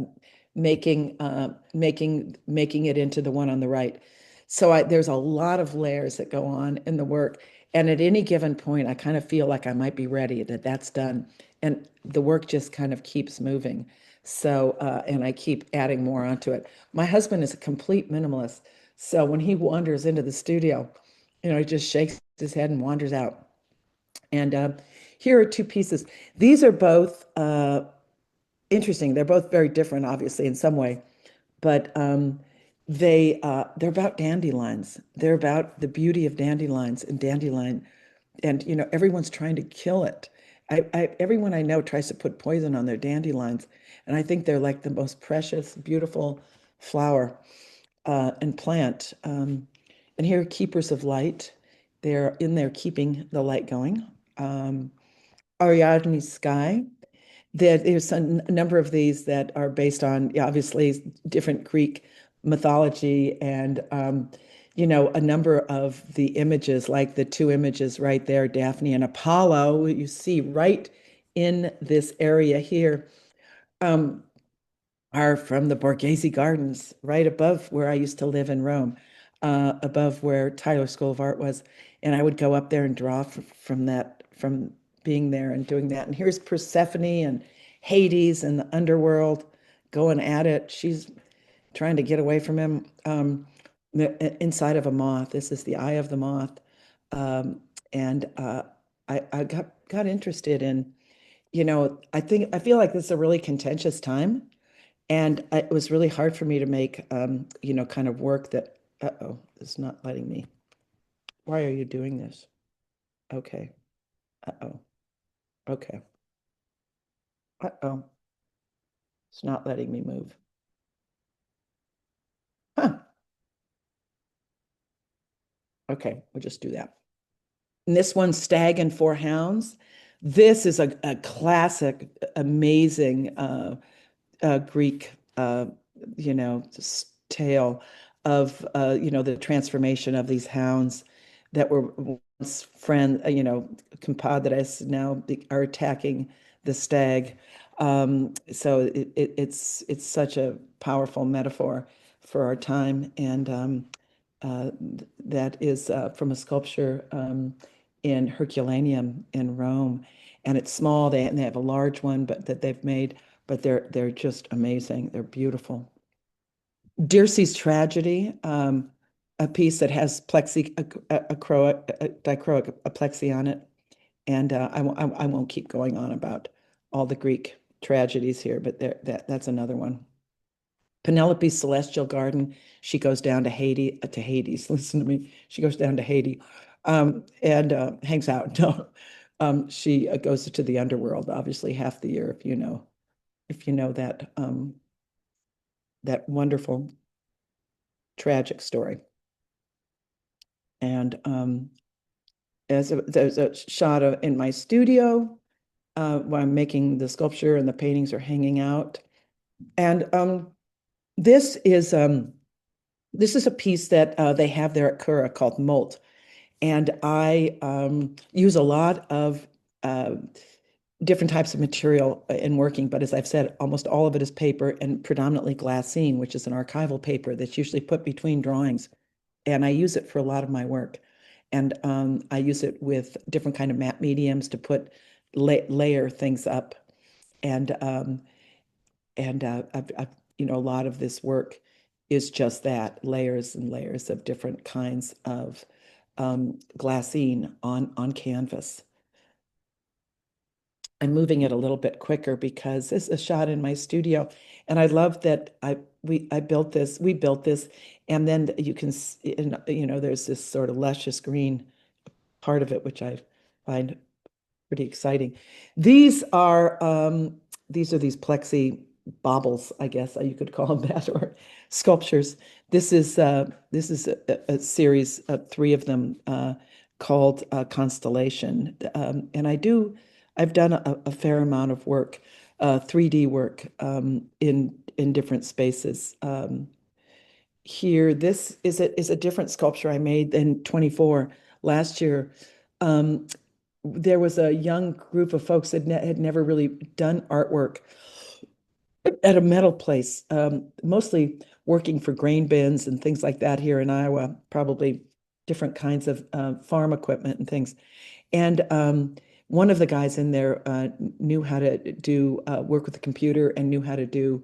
making it into the one on the right. So there's a lot of layers that go on in the work. And at any given point, I kind of feel like I might be ready, that's done. And the work just kind of keeps moving. So, and I keep adding more onto it. My husband is a complete minimalist. So when he wanders into the studio, he just shakes his head and wanders out. And here are two pieces. These are both interesting. They're both very different, obviously, in some way, but they're about dandelions. They're about the beauty of dandelions and dandelion, and everyone's trying to kill it. Everyone I know tries to put poison on their dandelions, and I think they're like the most precious, beautiful flower and plant. And here are keepers of light. They're in there keeping the light going. Ariadne sky. There's a number of these that are based on, yeah, obviously, different Greek mythology, and a number of the images, like the two images right there, Daphne and Apollo, you see right in this area here, are from the Borghese Gardens, right above where I used to live in Rome, above where Tyler School of Art was. And I would go up there and draw from that, from being there and doing that. And here's Persephone and Hades and the underworld going at it. She's trying to get away from him. Inside of a moth. This is the eye of the moth. And I got interested in, I feel like this is a really contentious time. And it was really hard for me to make, kind of work that, uh-oh, it's not letting me. Why are you doing this? Okay. Uh-oh. Okay. Uh-oh. It's not letting me move. Huh. Okay, we'll just do that. And this one's Stag and Four Hounds. This is a classic, amazing Greek, tale of, the transformation of these hounds that were once compadres, now are attacking the stag. So it's such a powerful metaphor for our time, and that is from a sculpture in Herculaneum in Rome, and it's small. They have a large one, but that they've made, but they're just amazing. They're beautiful. Dircey's Tragedy, a piece that has dichroic plexi on it, and I won't keep going on about all the Greek tragedies here, but that's another one. Penelope's Celestial Garden. She goes down to Hades. Listen to me. She goes down to Hades, and hangs out. No, she goes to the underworld, obviously half the year, if you know that wonderful tragic story. And there's a shot in my studio where I'm making the sculpture and the paintings are hanging out. And this is a piece that they have there at Cura called Molt. And I use a lot of different types of material in working, but as I've said, almost all of it is paper and predominantly glassine, which is an archival paper that's usually put between drawings. And I use it for a lot of my work. And I use it with different kind of matte mediums to put layer things up. And a lot of this work is just that, layers and layers of different kinds of glassine on canvas. I'm moving it a little bit quicker because this is a shot in my studio, and I love that we built this, and then you can there's this sort of luscious green part of it, which I find pretty exciting. These are these plexi baubles, I guess you could call them that, or sculptures. This is a series of three of them called Constellation, and I've done a fair amount of work, 3D work in different spaces. Here, this is a different sculpture I made in 24 last year. There was a young group of folks that had never really done artwork at a metal place, mostly working for grain bins and things like that here in Iowa, probably different kinds of farm equipment and things. And one of the guys in there knew how to do work with the computer and knew how to do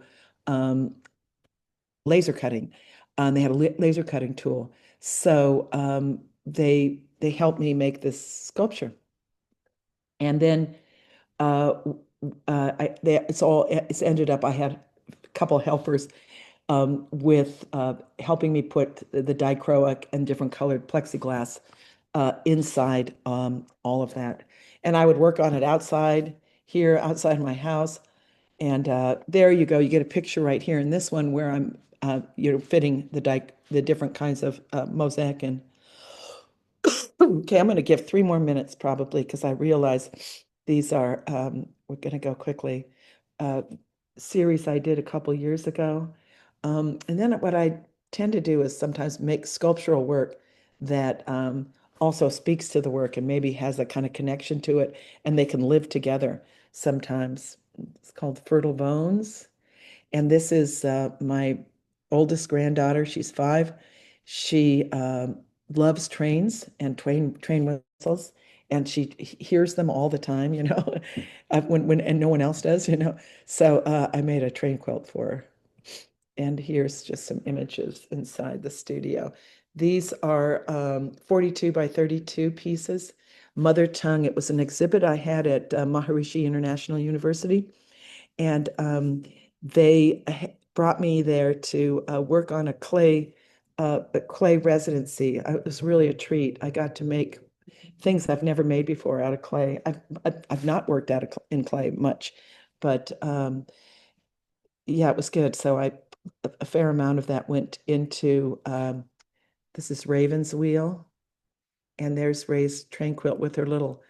laser cutting. They had a laser cutting tool. So they helped me make this sculpture. And then it's ended up, I had a couple helpers with helping me put the dichroic and different colored plexiglass inside all of that. And I would work on it outside here, outside my house. And there you go. You get a picture right here in this one where I'm, fitting the different kinds of mosaic in. Okay, I'm going to give 3 more minutes probably because I realize these are, we're going to go quickly, uh, series I did a couple years ago. And then what I tend to do is sometimes make sculptural work that also speaks to the work and maybe has a kind of connection to it, and they can live together sometimes. It's called Fertile Bones. And this is my oldest granddaughter. She's 5. She loves trains and train whistles, and she hears them all the time, when and no one else does. So I made a train quilt for her. And here's just some images inside the studio. These are 42 by 32 pieces. Mother Tongue. It was an exhibit I had at Maharishi International University. And they brought me there to work on a clay residency. It was really a treat. I got to make things I've never made before out of clay. I've not worked in clay much, but yeah, it was good. So a fair amount of that went into this is Raven's Wheel, and there's Ray's train quilt with her little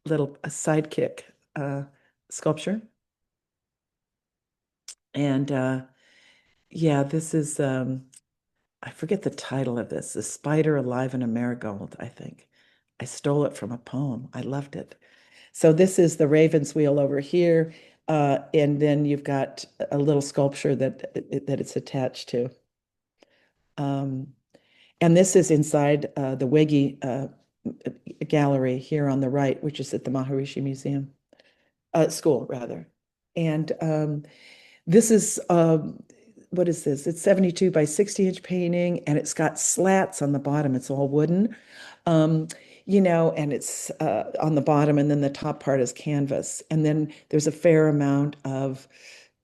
sidekick sculpture. And yeah, this is I forget the title of this, The Spider Alive in a Marigold, I think. I stole it from a poem. I loved it. So this is the Raven's Wheel over here. And then you've got a little sculpture that it's attached to. And this is inside the Wege gallery here on the right, which is at the Maharishi Museum, school rather. And this is, what is this? It's 72 by 60-inch painting, and it's got slats on the bottom. It's all wooden, and it's on the bottom, and then the top part is canvas. And then there's a fair amount of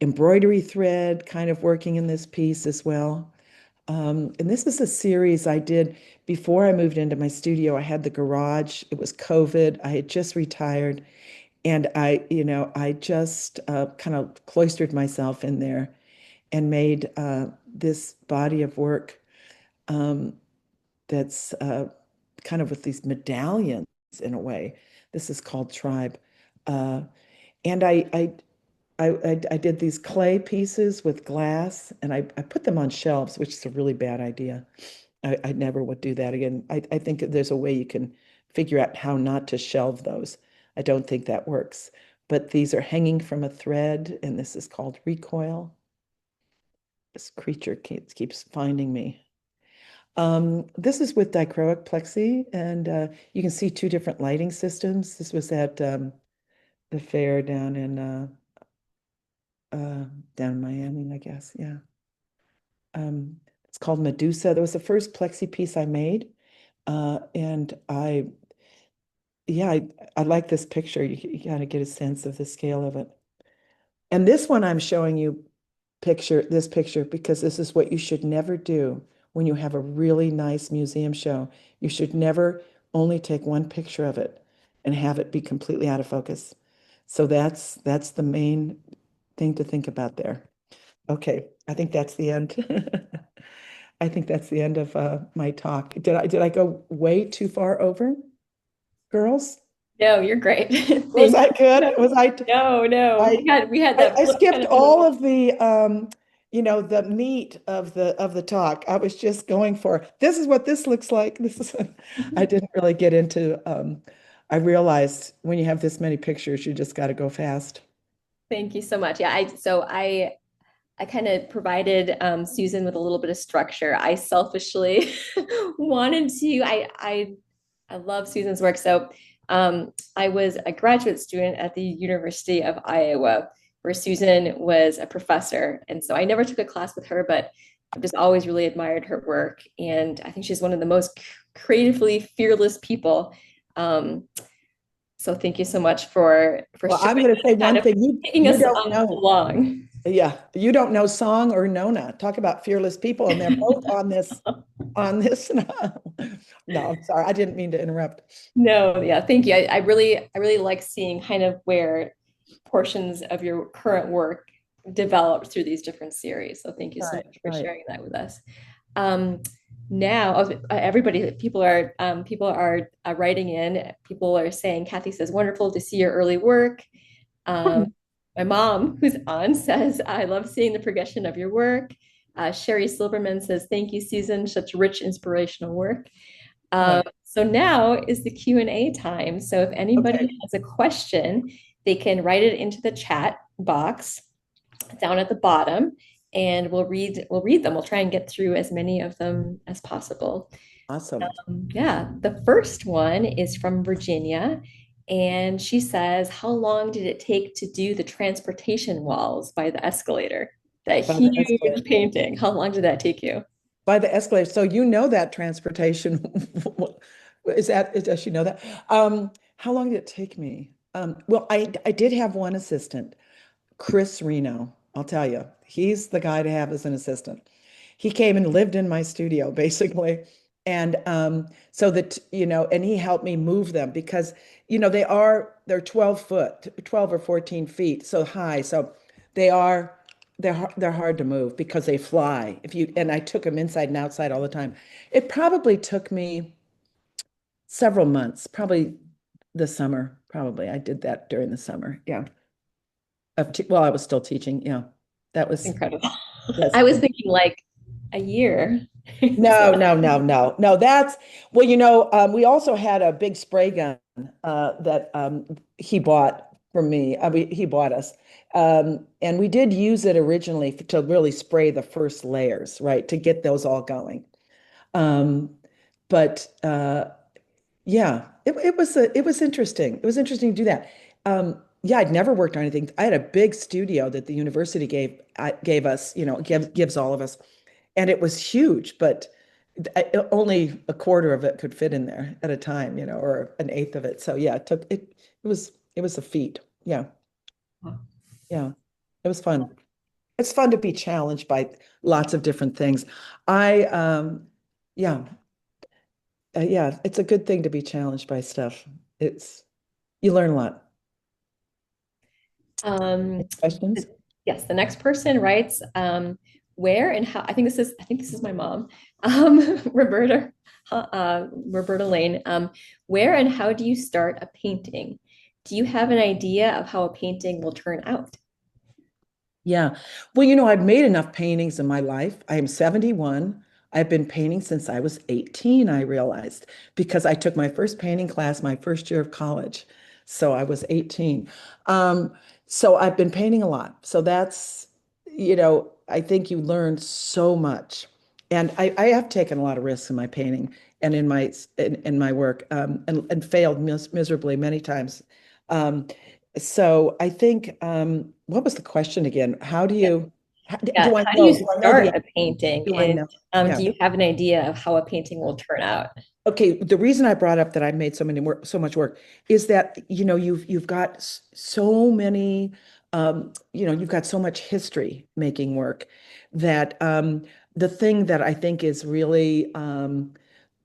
embroidery thread kind of working in this piece as well. And this is a series I did before I moved into my studio. I had the garage. It was COVID. I had just retired. And I just kind of cloistered myself in there and made this body of work that's kind of with these medallions in a way. This is called Tribe. And I did these clay pieces with glass, and I put them on shelves, which is a really bad idea. I never would do that again. I think there's a way you can figure out how not to shelve those. I don't think that works. But these are hanging from a thread, and this is called Recoil. This creature keeps finding me. This is with dichroic plexi, and you can see 2 different lighting systems. This was at the fair down in Miami, I guess. Yeah. It's called Medusa. That was the first plexi piece I made. And I like this picture. You got to get a sense of the scale of it. And this one I'm showing you this picture because this is what you should never do when you have a really nice museum show. You should never only take one picture of it and have it be completely out of focus. So that's the main thing to think about there. Okay, I think that's the end. I think that's the end of my talk. Did I go way too far over, girls? No, you're great. Was Thank I good? you. Was I? No. I We had that I flip kind skipped of in the all middle. of the meat of the talk. I was just going for this is what this looks like. This is I didn't really get into I realized when you have this many pictures, you just got to go fast. Thank you so much. Yeah, I kind of provided Susan with a little bit of structure. I selfishly wanted to. I love Susan's work. So I was a graduate student at the University of Iowa, where Susan was a professor, and so I never took a class with her, but I've just always really admired her work, and I think she's one of the most creatively fearless people. Um, So thank you so much for Well, I'm sharing going to say that, kind one of thing. You taking you us don't know. along. Yeah, you don't know Song or Nona. Talk about fearless people, and they're both on this. No, I'm sorry. I didn't mean to interrupt. No, yeah, thank you. I really like seeing kind of where portions of your current work developed through these different series. So thank you so Right, much for right. sharing that with us. Um, now, everybody, people are writing in. People are saying, Kathy says, wonderful to see your early work. Um, my mom, who's on, says, I love seeing the progression of your work. Sherry Silverman says, thank you, Susan, such rich, inspirational work. Right. So now is the Q&A time. So if anybody Okay. has a question, they can write it into the chat box down at the bottom, and we'll read them. We'll try and get through as many of them as possible. Awesome. Yeah, the first one is from Virginia, and she says, "How long did it take to do the transportation walls by the escalator? That By the huge escalator. painting. How long did that take you?" By the escalator. So you know that transportation. Does she know that? How long did it take me? Well, I did have one assistant, Chris Reno. I'll tell you, he's the guy to have as an assistant. He came and lived in my studio basically. And so that, and he helped me move them because, they're 12 foot, 12 or 14 feet, so high. So they are, they're hard to move because they fly. And I took them inside and outside all the time. It probably took me several months, probably the summer, probably. I did that during the summer. Yeah. Well, I was still teaching. Yeah. That was, Incredible. yes. I was thinking like a year. No, So no, no, no, no. Well, we also had a big spray gun that he bought from me. He bought us. And we did use it originally to really spray the first layers, right, to get those all going. Um, but yeah, it was interesting. It was interesting to do that. Yeah, I'd never worked on anything. I had a big studio that the university gave us, gives all of us, and it was huge, but only a quarter of it could fit in there at a time, or an eighth of it. So yeah, it was a feat. Yeah, yeah, it was fun. It's fun to be challenged by lots of different things. I yeah, yeah, it's a good thing to be challenged by stuff. It's You learn a lot. um, Questions? yes, the next person writes, where and how, I think this is my mom, Roberta Lane. Where and how do you start a painting? Do you have an idea of how a painting will turn out? Yeah. Well, I've made enough paintings in my life. I am 71. I've been painting since I was 18, I realized, because I took my first painting class my first year of college. So I was 18. Um, so I've been painting a lot. So I think you learn so much. And I have taken a lot of risks in my painting and in my work, and failed miserably many times. Um, so I think, what was the question again? Yeah, yeah. Do I How do you know? Do I know start a painting? do I And know? do Yeah. you have an idea of how a painting will turn out? Okay. The reason I brought up that I've made so much work is that, you've got so many, you've got so much history making work that, the thing that I think is really,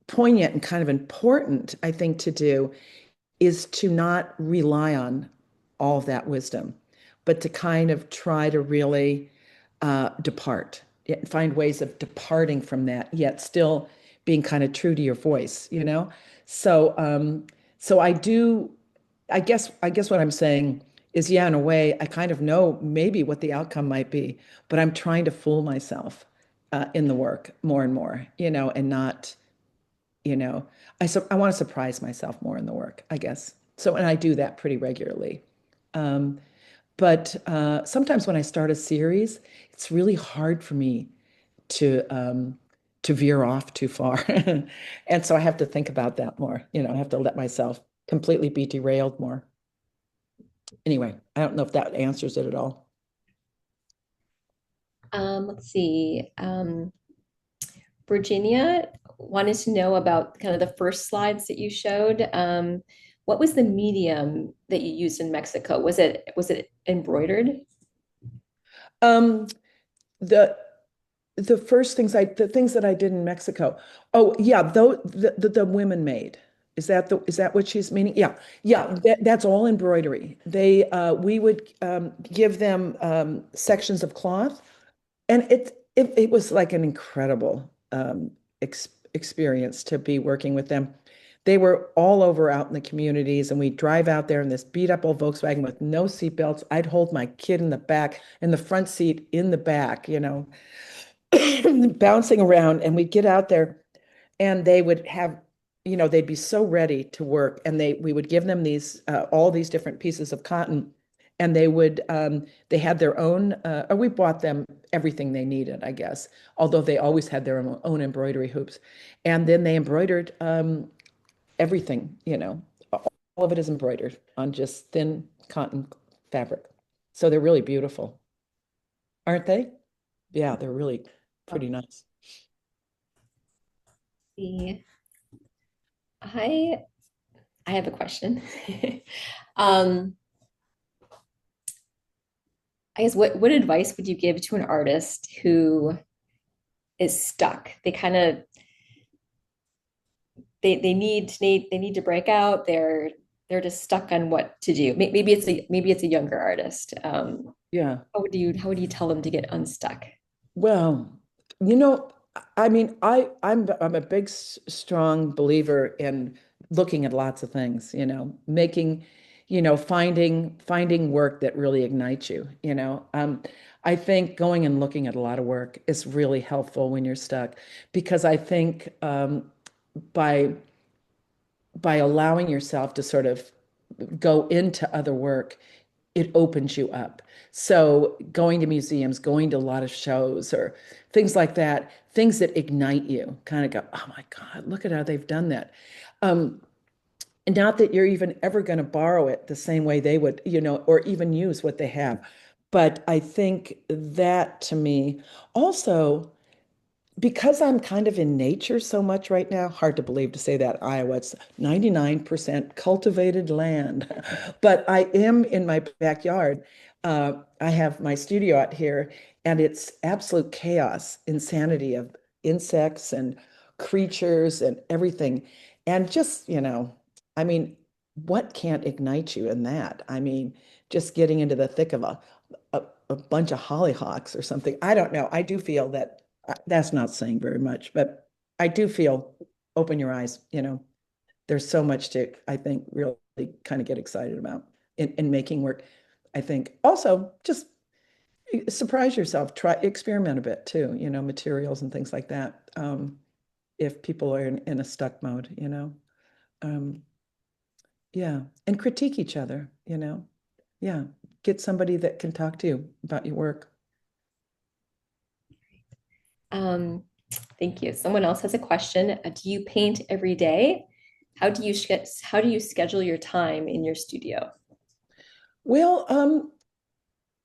poignant and kind of important, I think, to do is to not rely on all of that wisdom, but to kind of try to really depart, find ways of departing from that, yet still being kind of true to your voice. So, so I do. I guess what I'm saying is, yeah, in a way, I kind of know maybe what the outcome might be, but I'm trying to fool myself in the work more and more, and not you know, I want to surprise myself more in the work, I guess. So, and I do that pretty regularly. Um, but sometimes when I start a series, it's really hard for me to um, to veer off too far, and so I have to think about that more. I have to let myself completely be derailed more. Anyway, I don't know if that answers it at all. Let's see. Virginia wanted to know about kind of the first slides that you showed. what was the medium that you used in Mexico? Was it embroidered? Um, the the things that I did in Mexico. Oh yeah, though the women made. Is that what she's meaning? Yeah, yeah. That's all embroidery. They we would give them sections of cloth, and it was like an incredible experience to be working with them. They were all over out in the communities, and we'd drive out there in this beat up old Volkswagen with no seatbelts. I'd hold my kid in the back, in the front seat, in the back, bouncing around, and we'd get out there and they would have, they'd be so ready to work, and we would give them these all these different pieces of cotton, and they had their own, or we bought them everything they needed, I guess, although they always had their own embroidery hoops, and then they embroidered everything, all of it is embroidered on just thin cotton fabric, so they're really beautiful, aren't they? Yeah, they're really pretty nice. The I I have a question. Um, I guess what advice would you give to an artist who is stuck? They kind of they need to break out. They're just stuck on what to do. Maybe it's a younger artist. Yeah. How would you tell them to get unstuck? Well, you know, I mean, I'm a big, strong believer in looking at lots of things, making, finding work that really ignites you, I think going and looking at a lot of work is really helpful when you're stuck, because I think by by allowing yourself to sort of go into other work, it opens you up. So going to museums, going to a lot of shows or things like that, things that ignite you, kind of go, oh my God, look at how they've done that. Um, and not that you're even ever going to borrow it the same way they would, or even use what they have. But I think that to me also, because I'm kind of in nature so much right now, hard to believe to say that Iowa, it's 99% cultivated land, but I am in my backyard. I have my studio out here, and it's absolute chaos, insanity of insects and creatures and everything. And just, I mean, what can't ignite you in that? I mean, just getting into the thick of a bunch of hollyhocks or something. I don't know. I do feel that that's not saying very much, but I do feel open your eyes, there's so much to, I think, really kind of get excited about in making work. I think also just surprise yourself, try experiment a bit too, materials and things like that. If people are in a stuck mode, um, yeah, and critique each other, yeah, get somebody that can talk to you about your work. Um, thank you. Someone else has a question. Do you paint every day? How do you schedule your time in your studio? Well,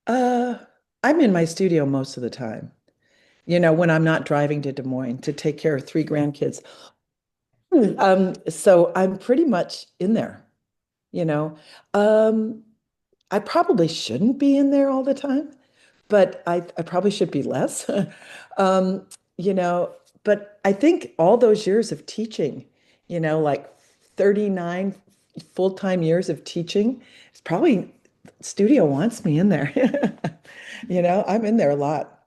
uh, I'm in my studio most of the time, when I'm not driving to Des Moines to take care of three grandkids. So I'm pretty much in there, you know. Um, I probably shouldn't be in there all the time, but I probably should be less. Um, you know, but I think all those years of teaching, like 39 full-time years of teaching, it's probably studio wants me in there. I'm in there a lot.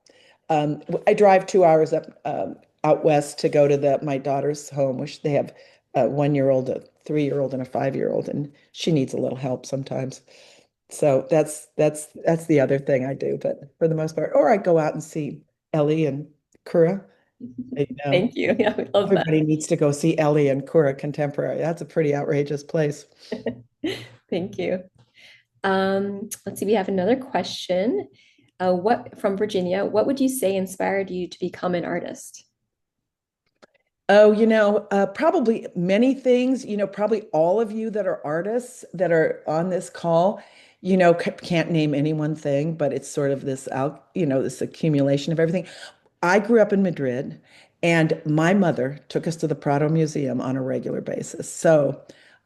I drive 2 hours out west to go to my daughter's home, which they have a 1-year-old, a 3-year-old, and a 5-year-old, and she needs a little help sometimes. So that's the other thing I do. But for the most part, or I go out and see Ellie and Cura. You know, Thank you. Yeah, we love that. everybody needs to go see Ellie and Cura Contemporary. That's a pretty outrageous place. Thank you. Let's see, we have another question. What from Virginia, what would you say inspired you to become an artist? Oh, probably many things, probably all of you that are artists that are on this call, can't name any one thing, but it's sort of this accumulation of everything. I grew up in Madrid, and my mother took us to the Prado Museum on a regular basis. So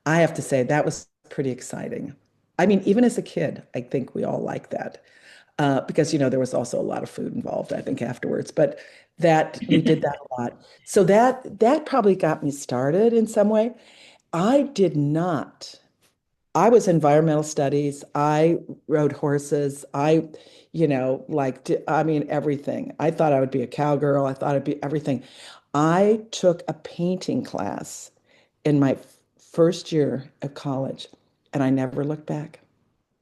I have to say that was pretty exciting. I mean, even as a kid, I think we all like that. Because there was also a lot of food involved, I think, afterwards. But that we did that a lot. So that probably got me started in some way. I did not. I was environmental studies. I rode horses. I mean, everything. I thought I would be a cowgirl. I thought I'd be everything. I took a painting class in my first year of college, and I never looked back.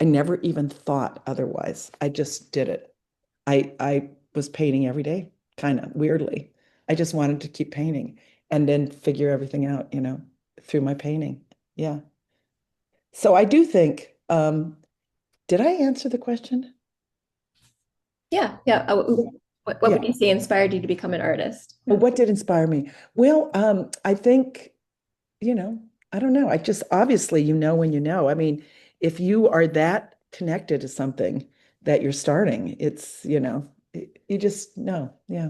I never even thought otherwise. I just did it. I was painting every day, kind of weirdly. I just wanted to keep painting and then figure everything out, through my painting. Yeah. So I do think, did I answer the question? Yeah, yeah. What Yeah. would you say inspired you to become an artist? Well, what did inspire me? Well, I think, you know, I don't know. I just obviously, when you know. I mean, if you are that connected to something that you're starting, it's, you just know. Yeah.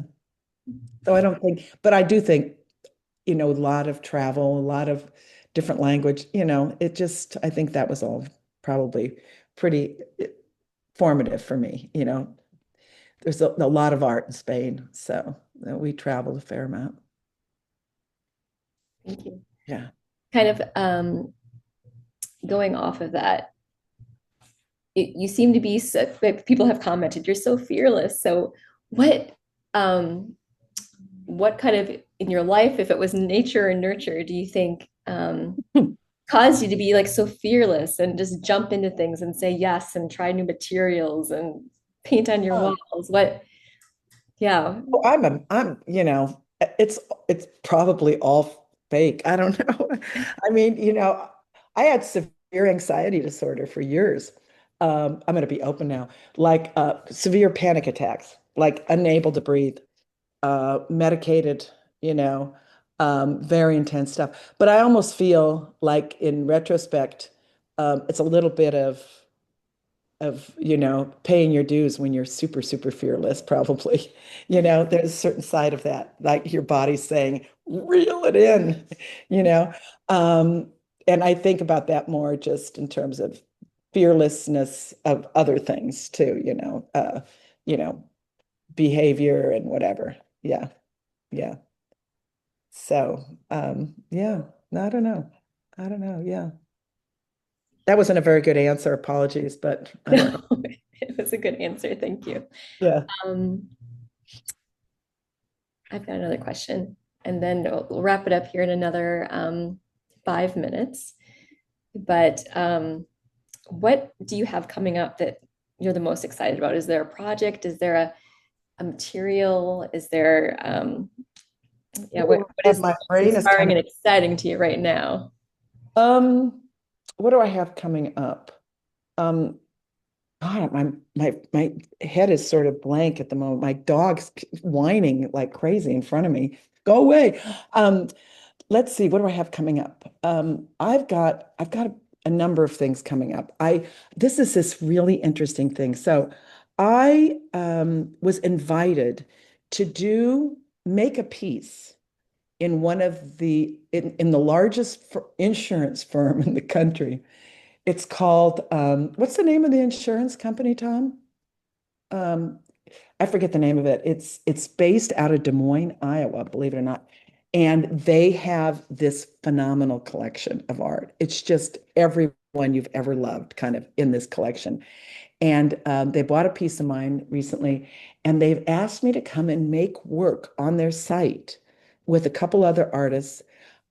So I don't think, but I do think, a lot of travel, a lot of different language, I think that was all probably pretty formative for me. There's a lot of art in Spain, so we traveled a fair amount. Thank you. Yeah. Kind of going off of that, you seem to be so, like, people have commented you're so fearless. So what um what kind of in your life, if it was nature or nurture, do you think caused you to be like so fearless and just jump into things and say yes and try new materials and paint on your Huh. walls? What, yeah. Well, it's probably all fake. I don't know. I mean, I had severe anxiety disorder for years. I'm going to be open now, like severe panic attacks, like unable to breathe, medicated, very intense stuff. But I almost feel like in retrospect, it's a little bit of paying your dues when you're super super fearless probably. There's a certain side of that, like your body's saying reel it in. you know um and I think about that more just in terms of fearlessness of other things too, you know behavior and whatever. Yeah. Yeah. So yeah. I don't know. Yeah, that wasn't a very good answer, apologies, but I don't know. No, it was a good answer. Thank you. Yeah. Um, I've got another question, and then we'll wrap it up here in another 5 minutes. But what do you have coming up that you're the most excited about? Is there a project? Is there a material? Is there, yeah, what is My brain is inspiring kind and exciting to you right now? of what do I have coming up? Um, God, my head is sort of blank at the moment. My dog's whining like crazy in front of me. Go away. Um, let's see, what do I have coming up? I've got a number of things coming up. I This is this really interesting thing. So I was invited to make a piece in one of in the largest insurance firm in the country. It's called, what's the name of the insurance company, Tom? Um, I forget the name of it. It's based out of Des Moines, Iowa, believe it or not. And they have this phenomenal collection of art. It's just everyone you've ever loved kind of in this collection. And they bought a piece of mine recently, and they've asked me to come and make work on their site with a couple other artists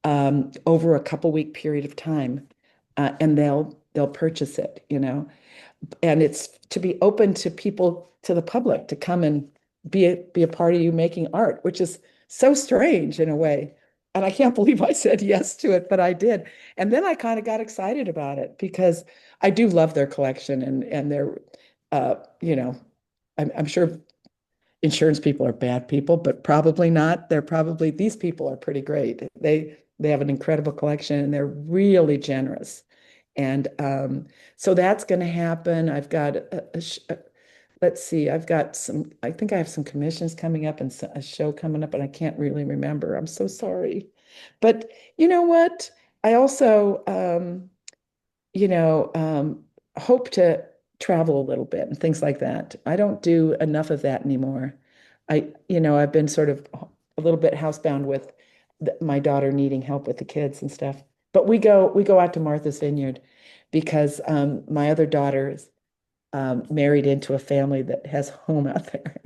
over a couple week period of time, and they'll purchase it, and it's to be open to people, to the public, to come and be a part of you making art, which is so strange in a way. And I can't believe I said yes to it, but I did. And then I kind of got excited about it because I do love their collection, and they're, uh, you know, I'm sure insurance people are bad people, but probably not. These people are pretty great. They have an incredible collection, and they're really generous. And so that's going to happen. I've got let's see, I think I have some commissions coming up and a show coming up, and I can't really remember. I'm so sorry. But you know what? I also, you know, hope to travel a little bit and things like that. I don't do enough of that anymore. I've been sort of a little bit housebound with my daughter needing help with the kids and stuff. But we go out to Martha's Vineyard because my other daughter is married into a family that has home out there.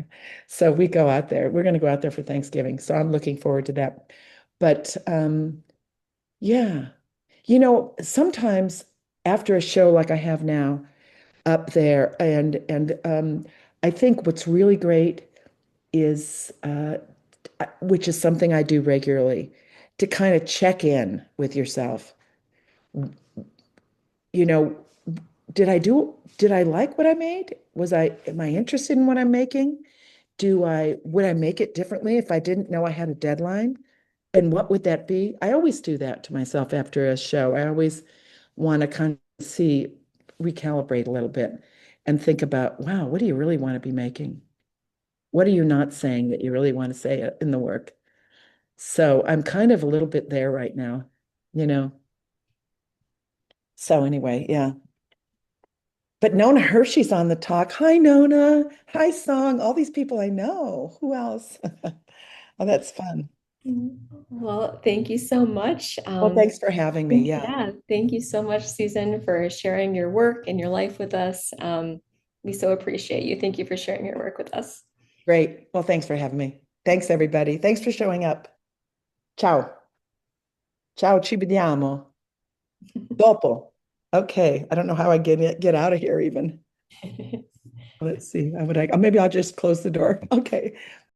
So we go out there. We're going to go out there for Thanksgiving. So I'm looking forward to that. But yeah, sometimes after a show like I have now up there, and I think what's really great is which is something I do regularly, to kind of check in with yourself. You know, did I like what I made? Am I interested in what I'm making? Would I make it differently if I didn't know I had a deadline? And what would that be? I always do that to myself after a show. I always want to kind of recalibrate a little bit and think about, wow, what do you really want to be making? What are you not saying that you really want to say in the work? So I'm kind of a little bit there right now, you know. So anyway, yeah. But Nona Hershey's on the talk. Hi, Nona. Hi, Song. All these people I know. Who else? Oh, that's fun. Well, thank you so much. Well, thanks for having me. Yeah, Yeah, thank you so much, Susan, for sharing your work and your life with us. We so appreciate you. Thank you for sharing your work with us. great. Well, thanks for having me. Thanks, everybody. Thanks for showing up. Ciao. Ciao, ci vediamo. Dopo. Okay. I don't know how I get out of here even. Let's see. Maybe I'll just close the door. Okay.